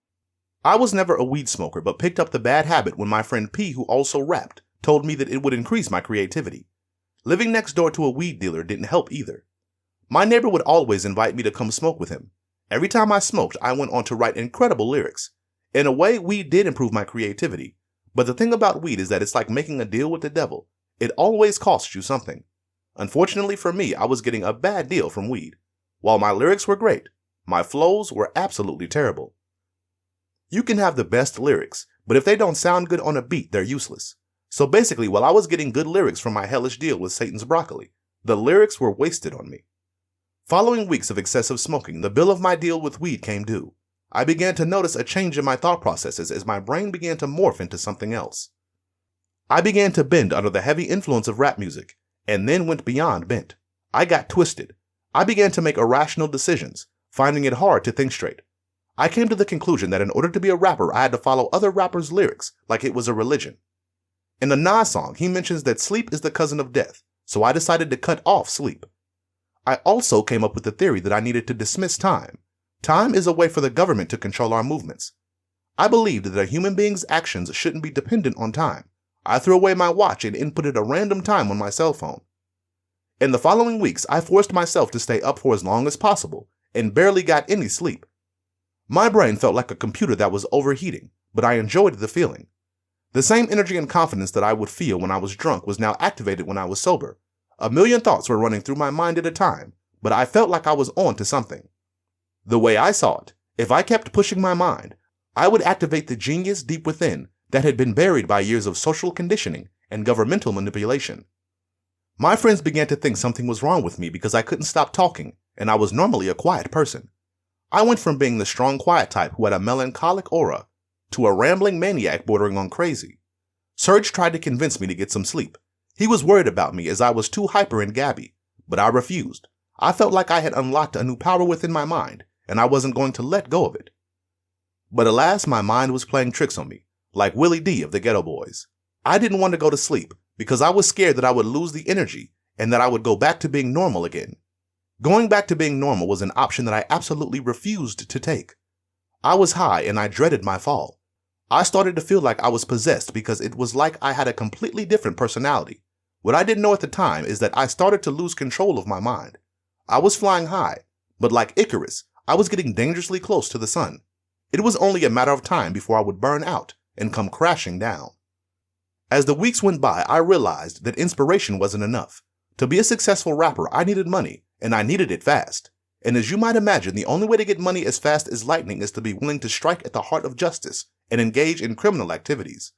I was never a weed smoker, but picked up the bad habit when my friend P, who also rapped, told me that it would increase my creativity. Living next door to a weed dealer didn't help either. My neighbor would always invite me to come smoke with him. Every time I smoked, I went on to write incredible lyrics. In a way, weed did improve my creativity, but the thing about weed is that it's like making a deal with the devil. It always costs you something. Unfortunately for me, I was getting a bad deal from weed. While my lyrics were great, my flows were absolutely terrible. You can have the best lyrics, but if they don't sound good on a beat, they're useless. So basically, while I was getting good lyrics from my hellish deal with Satan's broccoli, the lyrics were wasted on me. Following weeks of excessive smoking, the bill of my deal with weed came due. I began to notice a change in my thought processes as my brain began to morph into something else. I began to bend under the heavy influence of rap music, and then went beyond bent. I got twisted. I began to make irrational decisions, finding it hard to think straight. I came to the conclusion that in order to be a rapper, I had to follow other rappers' lyrics like it was a religion. In the Nas song, he mentions that sleep is the cousin of death, so I decided to cut off sleep. I also came up with the theory that I needed to dismiss time. Time is a way for the government to control our movements. I believed that a human being's actions shouldn't be dependent on time. I threw away my watch and inputted a random time on my cell phone. In the following weeks, I forced myself to stay up for as long as possible and barely got any sleep. My brain felt like a computer that was overheating, but I enjoyed the feeling. The same energy and confidence that I would feel when I was drunk was now activated when I was sober. A million thoughts were running through my mind at a time, but I felt like I was on to something. The way I saw it, if I kept pushing my mind, I would activate the genius deep within that had been buried by years of social conditioning and governmental manipulation. My friends began to think something was wrong with me because I couldn't stop talking, and I was normally a quiet person. I went from being the strong, quiet type who had a melancholic aura to a rambling maniac bordering on crazy. Serge tried to convince me to get some sleep. He was worried about me as I was too hyper and gabby, but I refused. I felt like I had unlocked a new power within my mind, and I wasn't going to let go of it. But alas, my mind was playing tricks on me, like Willie D of the Ghetto Boys. I didn't want to go to sleep because I was scared that I would lose the energy and that I would go back to being normal again. Going back to being normal was an option that I absolutely refused to take. I was high and I dreaded my fall. I started to feel like I was possessed because it was like I had a completely different personality. What I didn't know at the time is that I started to lose control of my mind. I was flying high, but like Icarus, I was getting dangerously close to the sun. It was only a matter of time before I would burn out and come crashing down. As the weeks went by, I realized that inspiration wasn't enough. To be a successful rapper, I needed money, and I needed it fast. And as you might imagine, the only way to get money as fast as lightning is to be willing to strike at the heart of justice and engage in criminal activities.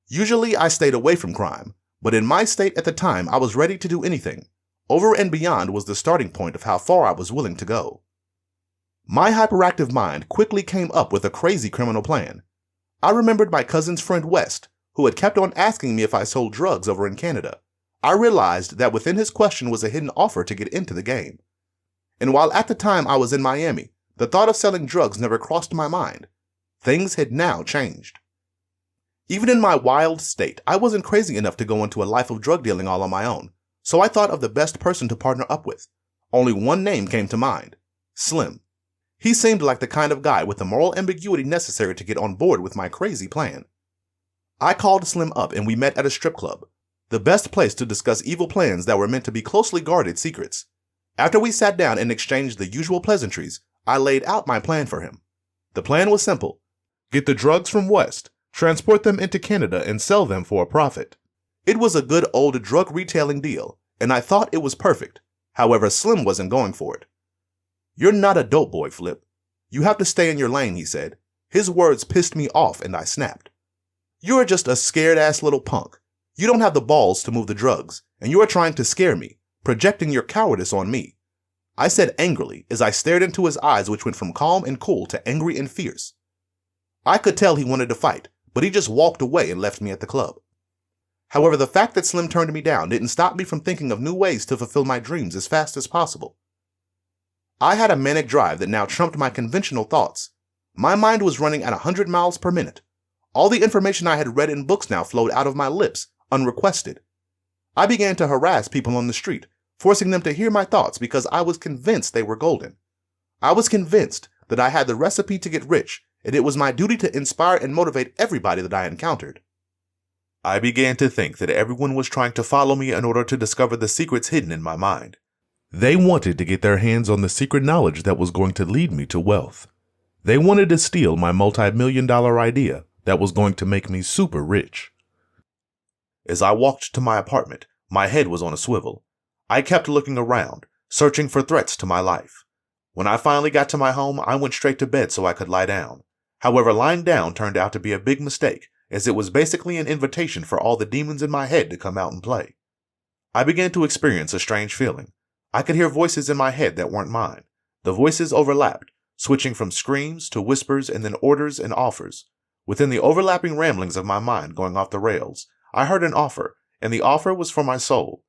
Usually, I stayed away from crime, but in my state at the time, I was ready to do anything. Over and beyond was the starting point of how far I was willing to go. My hyperactive mind quickly came up with a crazy criminal plan. I remembered my cousin's friend West, who had kept on asking me if I sold drugs over in Canada. I realized that within his question was a hidden offer to get into the game. And while at the time I was in Miami, the thought of selling drugs never crossed my mind. Things had now changed. Even in my wild state, I wasn't crazy enough to go into a life of drug dealing all on my own, so I thought of the best person to partner up with. Only one name came to mind: Slim. He seemed like the kind of guy with the moral ambiguity necessary to get on board with my crazy plan. I called Slim up and we met at a strip club, the best place to discuss evil plans that were meant to be closely guarded secrets. After we sat down and exchanged the usual pleasantries, I laid out my plan for him. The plan was simple: Get the drugs from West, transport them into Canada, and sell them for a profit. It was a good old drug retailing deal, and I thought it was perfect. However, Slim wasn't going for it. "You're not a dope boy, Flip. You have to stay in your lane," he said. His words pissed me off and I snapped. "You're just a scared-ass little punk. You don't have the balls to move the drugs, and you are trying to scare me, projecting your cowardice on me," I said angrily as I stared into his eyes, which went from calm and cool to angry and fierce. I could tell he wanted to fight, but he just walked away and left me at the club. However, the fact that Slim turned me down didn't stop me from thinking of new ways to fulfill my dreams as fast as possible. I had a manic drive that now trumped my conventional thoughts. My mind was running at 100 miles per minute. All the information I had read in books now flowed out of my lips, unrequested. I began to harass people on the street, forcing them to hear my thoughts because I was convinced they were golden. I was convinced that I had the recipe to get rich, and it was my duty to inspire and motivate everybody that I encountered. I began to think that everyone was trying to follow me in order to discover the secrets hidden in my mind. They wanted to get their hands on the secret knowledge that was going to lead me to wealth. They wanted to steal my multi-million-dollar idea that was going to make me super rich. As I walked to my apartment, my head was on a swivel. I kept looking around, searching for threats to my life. When I finally got to my home, I went straight to bed so I could lie down. However, lying down turned out to be a big mistake, as it was basically an invitation for all the demons in my head to come out and play. I began to experience a strange feeling. I could hear voices in my head that weren't mine. The voices overlapped, switching from screams to whispers and then orders and offers. Within the overlapping ramblings of my mind going off the rails, I heard an offer, and the offer was for my soul.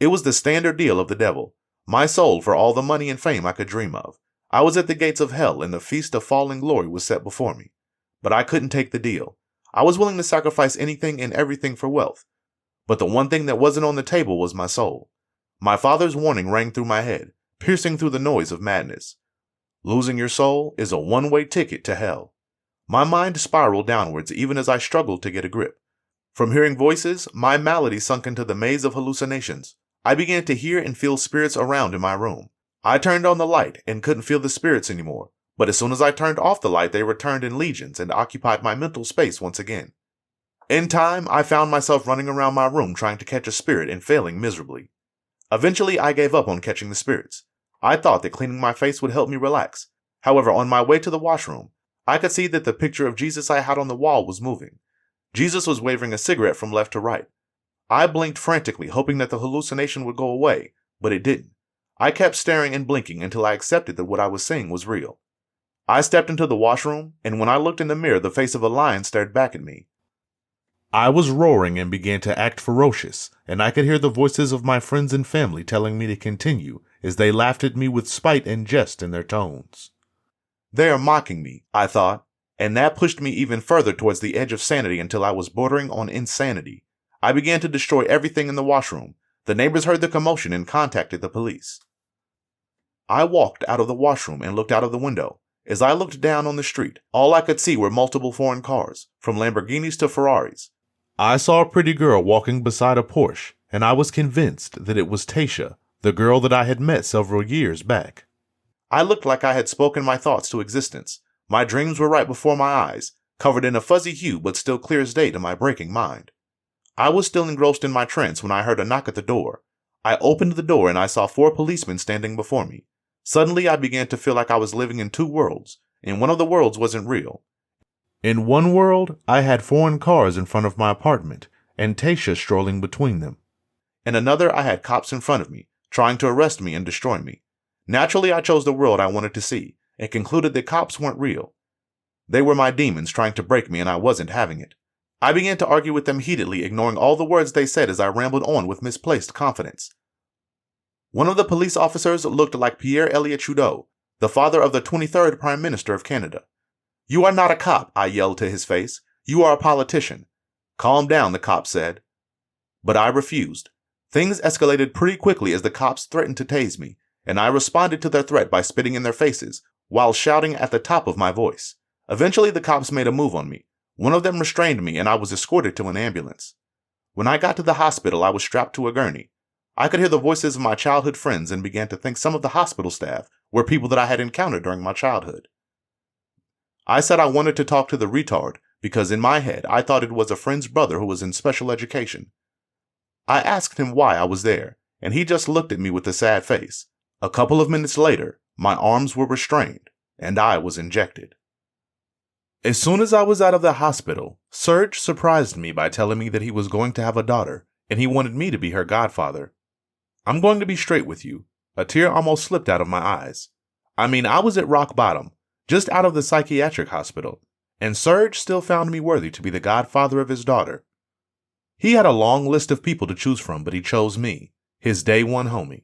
It was the standard deal of the devil. My soul for all the money and fame I could dream of. I was at the gates of hell and the feast of falling glory was set before me. But I couldn't take the deal. I was willing to sacrifice anything and everything for wealth. But the one thing that wasn't on the table was my soul. My father's warning rang through my head, piercing through the noise of madness. Losing your soul is a one-way ticket to hell. My mind spiraled downwards even as I struggled to get a grip. From hearing voices, my malady sunk into the maze of hallucinations. I began to hear and feel spirits around in my room. I turned on the light and couldn't feel the spirits anymore, but as soon as I turned off the light, they returned in legions and occupied my mental space once again. In time, I found myself running around my room trying to catch a spirit and failing miserably. Eventually, I gave up on catching the spirits. I thought that cleaning my face would help me relax. However, on my way to the washroom, I could see that the picture of Jesus I had on the wall was moving. Jesus was waving a cigarette from left to right. I blinked frantically, hoping that the hallucination would go away, but it didn't. I kept staring and blinking until I accepted that what I was seeing was real. I stepped into the washroom, and when I looked in the mirror, the face of a lion stared back at me. I was roaring and began to act ferocious, and I could hear the voices of my friends and family telling me to continue as they laughed at me with spite and jest in their tones. They are mocking me, I thought, and that pushed me even further towards the edge of sanity until I was bordering on insanity. I began to destroy everything in the washroom. The neighbors heard the commotion and contacted the police. I walked out of the washroom and looked out of the window. As I looked down on the street, all I could see were multiple foreign cars, from Lamborghinis to Ferraris. I saw a pretty girl walking beside a Porsche, and I was convinced that it was Tasha, the girl that I had met several years back. I looked like I had spoken my thoughts to existence. My dreams were right before my eyes, covered in a fuzzy hue but still clear as day to my breaking mind. I was still engrossed in my trance when I heard a knock at the door. I opened the door and I saw 4 policemen standing before me. Suddenly I began to feel like I was living in 2 worlds, and one of the worlds wasn't real. In one world, I had foreign cars in front of my apartment, and Tasha strolling between them. In another, I had cops in front of me, trying to arrest me and destroy me. Naturally, I chose the world I wanted to see, and concluded that cops weren't real. They were my demons trying to break me, and I wasn't having it. I began to argue with them heatedly, ignoring all the words they said as I rambled on with misplaced confidence. One of the police officers looked like Pierre Elliott Trudeau, the father of the 23rd Prime Minister of Canada. "You are not a cop," I yelled to his face. "You are a politician." "Calm down," the cop said. But I refused. Things escalated pretty quickly as the cops threatened to tase me, and I responded to their threat by spitting in their faces, while shouting at the top of my voice. Eventually the cops made a move on me. One of them restrained me and I was escorted to an ambulance. When I got to the hospital, I was strapped to a gurney. I could hear the voices of my childhood friends and began to think some of the hospital staff were people that I had encountered during my childhood. I said I wanted to talk to the retard because in my head I thought it was a friend's brother who was in special education. I asked him why I was there, and he just looked at me with a sad face. A couple of minutes later, my arms were restrained, and I was injected. As soon as I was out of the hospital, Serge surprised me by telling me that he was going to have a daughter, and he wanted me to be her godfather. I'm going to be straight with you. A tear almost slipped out of my eyes. I was at rock bottom, just out of the psychiatric hospital, and Serge still found me worthy to be the godfather of his daughter. He had a long list of people to choose from, but he chose me, his day one homie.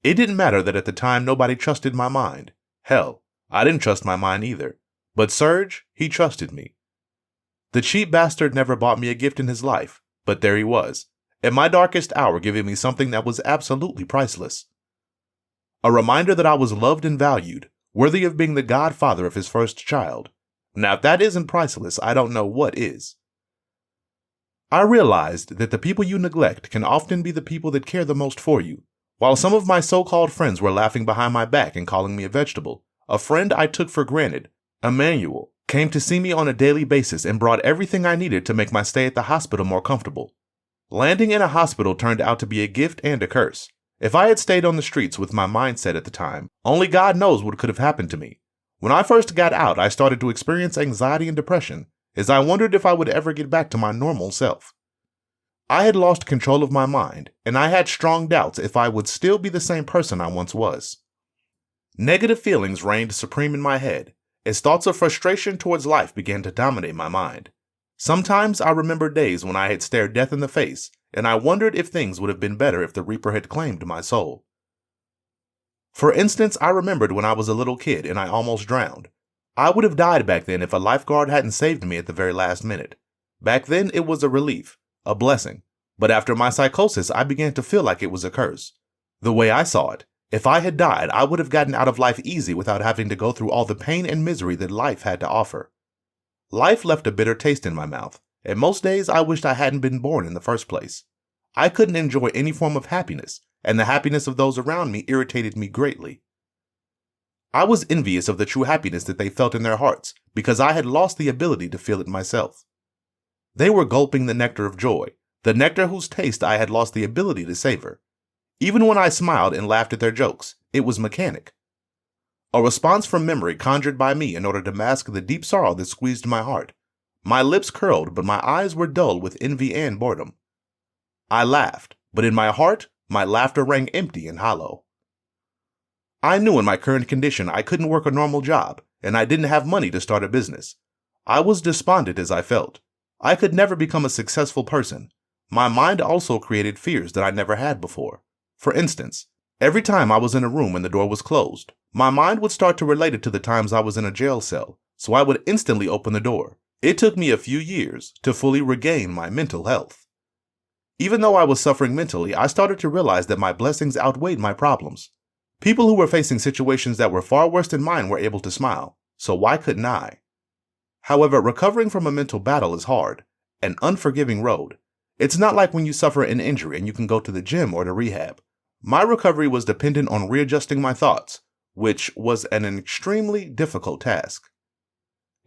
It didn't matter that at the time nobody trusted my mind. Hell, I didn't trust my mind either. But Serge, he trusted me. The cheap bastard never bought me a gift in his life, but there he was, at my darkest hour giving me something that was absolutely priceless. A reminder that I was loved and valued, worthy of being the godfather of his first child. Now if that isn't priceless, I don't know what is. I realized that the people you neglect can often be the people that care the most for you. While some of my so-called friends were laughing behind my back and calling me a vegetable, a friend I took for granted, Emmanuel, came to see me on a daily basis and brought everything I needed to make my stay at the hospital more comfortable. Landing in a hospital turned out to be a gift and a curse. If I had stayed on the streets with my mindset at the time, only God knows what could have happened to me. When I first got out, I started to experience anxiety and depression, as I wondered if I would ever get back to my normal self. I had lost control of my mind, and I had strong doubts if I would still be the same person I once was. Negative feelings reigned supreme in my head, as thoughts of frustration towards life began to dominate my mind. Sometimes I remembered days when I had stared death in the face, and I wondered if things would have been better if the Reaper had claimed my soul. For instance, I remembered when I was a little kid and I almost drowned. I would have died back then if a lifeguard hadn't saved me at the very last minute. Back then it was a relief, a blessing, but after my psychosis I began to feel like it was a curse. The way I saw it, if I had died, I would have gotten out of life easy without having to go through all the pain and misery that life had to offer. Life left a bitter taste in my mouth, and most days I wished I hadn't been born in the first place. I couldn't enjoy any form of happiness, and the happiness of those around me irritated me greatly. I was envious of the true happiness that they felt in their hearts, because I had lost the ability to feel it myself. They were gulping the nectar of joy, the nectar whose taste I had lost the ability to savor. Even when I smiled and laughed at their jokes, it was mechanic. A response from memory conjured by me in order to mask the deep sorrow that squeezed my heart. My lips curled, but my eyes were dull with envy and boredom. I laughed, but in my heart, my laughter rang empty and hollow. I knew in my current condition I couldn't work a normal job, and I didn't have money to start a business. I was despondent as I felt. I could never become a successful person. My mind also created fears that I never had before. For instance, every time I was in a room and the door was closed, my mind would start to relate it to the times I was in a jail cell, so I would instantly open the door. It took me a few years to fully regain my mental health. Even though I was suffering mentally, I started to realize that my blessings outweighed my problems. People who were facing situations that were far worse than mine were able to smile, so why couldn't I? However, recovering from a mental battle is hard, an unforgiving road. It's not like when you suffer an injury and you can go to the gym or to rehab. My recovery was dependent on readjusting my thoughts, which was an extremely difficult task.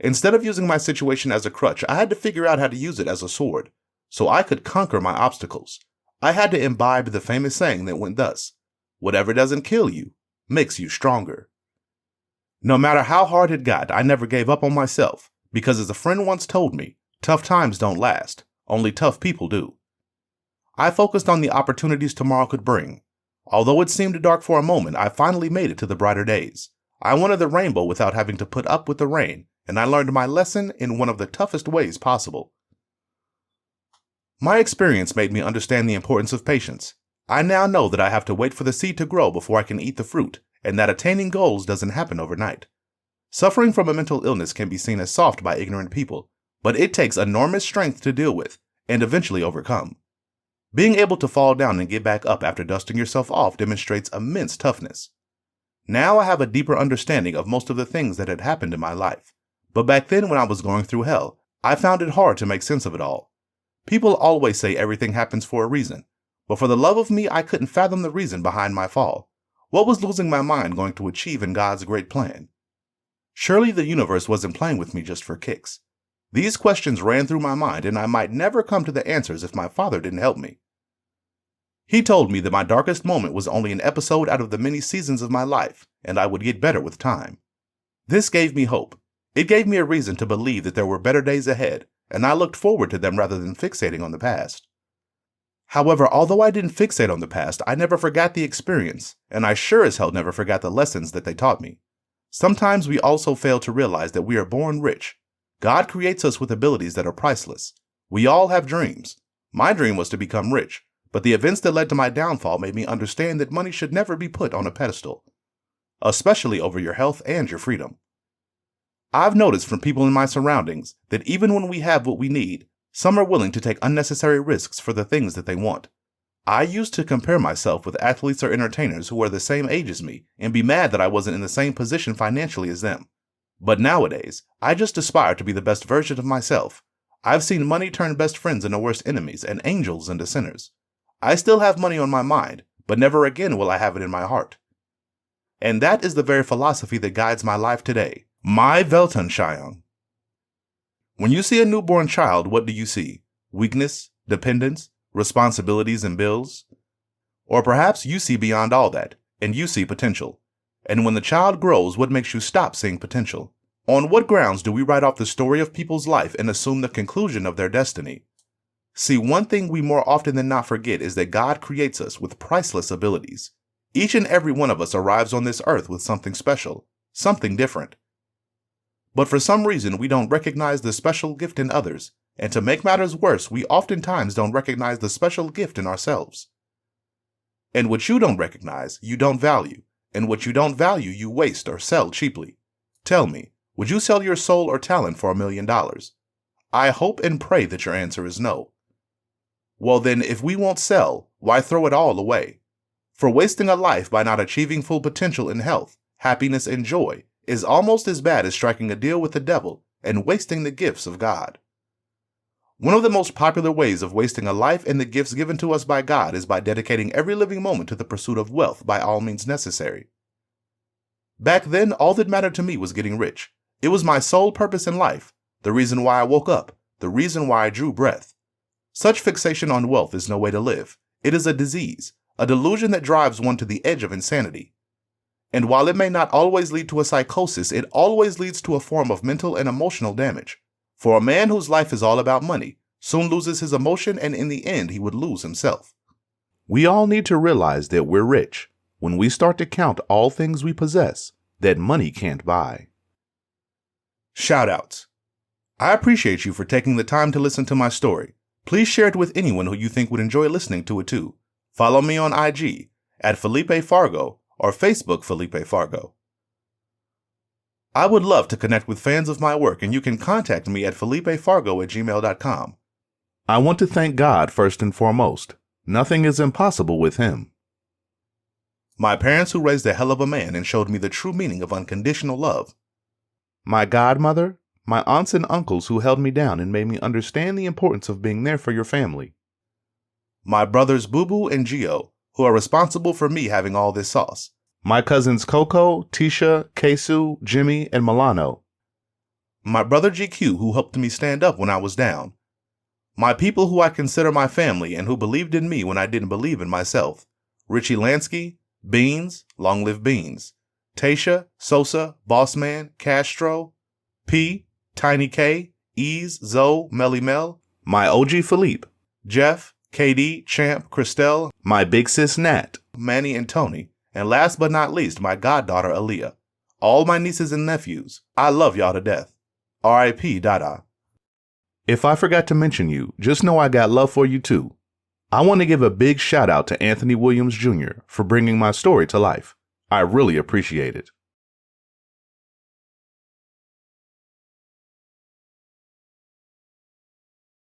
Instead of using my situation as a crutch, I had to figure out how to use it as a sword, so I could conquer my obstacles. I had to imbibe the famous saying that went thus: whatever doesn't kill you makes you stronger. No matter how hard it got, I never gave up on myself, because as a friend once told me, tough times don't last, only tough people do. I focused on the opportunities tomorrow could bring. Although it seemed dark for a moment, I finally made it to the brighter days. I wanted the rainbow without having to put up with the rain, and I learned my lesson in one of the toughest ways possible. My experience made me understand the importance of patience. I now know that I have to wait for the seed to grow before I can eat the fruit, and that attaining goals doesn't happen overnight. Suffering from a mental illness can be seen as soft by ignorant people, but it takes enormous strength to deal with and eventually overcome. Being able to fall down and get back up after dusting yourself off demonstrates immense toughness. Now I have a deeper understanding of most of the things that had happened in my life, but back then when I was going through hell, I found it hard to make sense of it all. People always say everything happens for a reason, but for the love of me, I couldn't fathom the reason behind my fall. What was losing my mind going to achieve in God's great plan? Surely the universe wasn't playing with me just for kicks. These questions ran through my mind, and I might never come to the answers if my father didn't help me. He told me that my darkest moment was only an episode out of the many seasons of my life, and I would get better with time. This gave me hope. It gave me a reason to believe that there were better days ahead, and I looked forward to them rather than fixating on the past. However, although I didn't fixate on the past, I never forgot the experience, and I sure as hell never forgot the lessons that they taught me. Sometimes we also fail to realize that we are born rich. God creates us with abilities that are priceless. We all have dreams. My dream was to become rich, but the events that led to my downfall made me understand that money should never be put on a pedestal, especially over your health and your freedom. I've noticed from people in my surroundings that even when we have what we need, some are willing to take unnecessary risks for the things that they want. I used to compare myself with athletes or entertainers who are the same age as me and be mad that I wasn't in the same position financially as them. But nowadays, I just aspire to be the best version of myself. I've seen money turn best friends into worst enemies and angels into sinners. I still have money on my mind, but never again will I have it in my heart. And that is the very philosophy that guides my life today. My Weltanschauung. When you see a newborn child, what do you see? Weakness, dependence, responsibilities and bills? Or perhaps you see beyond all that, and you see potential. And when the child grows, what makes you stop seeing potential? On what grounds do we write off the story of people's life and assume the conclusion of their destiny? See, one thing we more often than not forget is that God creates us with priceless abilities. Each and every one of us arrives on this earth with something special, something different. But for some reason, we don't recognize the special gift in others, and to make matters worse, we oftentimes don't recognize the special gift in ourselves. And what you don't recognize, you don't value, and what you don't value, you waste or sell cheaply. Tell me, would you sell your soul or talent for $1 million? I hope and pray that your answer is no. Well then, if we won't sell, why throw it all away? For wasting a life by not achieving full potential in health, happiness, and joy is almost as bad as striking a deal with the devil and wasting the gifts of God. One of the most popular ways of wasting a life and the gifts given to us by God is by dedicating every living moment to the pursuit of wealth by all means necessary. Back then, all that mattered to me was getting rich. It was my sole purpose in life, the reason why I woke up, the reason why I drew breath. Such fixation on wealth is no way to live. It is a disease, a delusion that drives one to the edge of insanity. And while it may not always lead to a psychosis, it always leads to a form of mental and emotional damage. For a man whose life is all about money soon loses his emotion, and in the end, he would lose himself. We all need to realize that we're rich when we start to count all things we possess that money can't buy. Shoutouts. I appreciate you for taking the time to listen to my story. Please share it with anyone who you think would enjoy listening to it too. Follow me on IG at Filipe Fargo or Facebook Filipe Fargo. I would love to connect with fans of my work, and you can contact me at filipefargo@gmail.com. I want to thank God first and foremost. Nothing is impossible with Him. My parents, who raised a hell of a man and showed me the true meaning of unconditional love. My godmother, my aunts and uncles who held me down and made me understand the importance of being there for your family. My brothers Boo Boo and Gio, who are responsible for me having all this sauce. My cousins Coco, Tisha, Kesu, Jimmy, and Milano. My brother GQ, who helped me stand up when I was down. My people who I consider my family and who believed in me when I didn't believe in myself. Richie Lansky, Beans, Long Live Beans. Tasha, Sosa, Bossman, Castro, P, Tiny K, Ease, Zoe, Melly Mel. My OG Philippe, Jeff, KD, Champ, Christelle, my big sis Nat, Manny and Tony. And last but not least, my goddaughter Aaliyah. All my nieces and nephews, I love y'all to death. R.I.P. Dada. If I forgot to mention you, just know I got love for you too. I want to give a big shout out to Anthony Williams Jr. for bringing my story to life. I really appreciate it.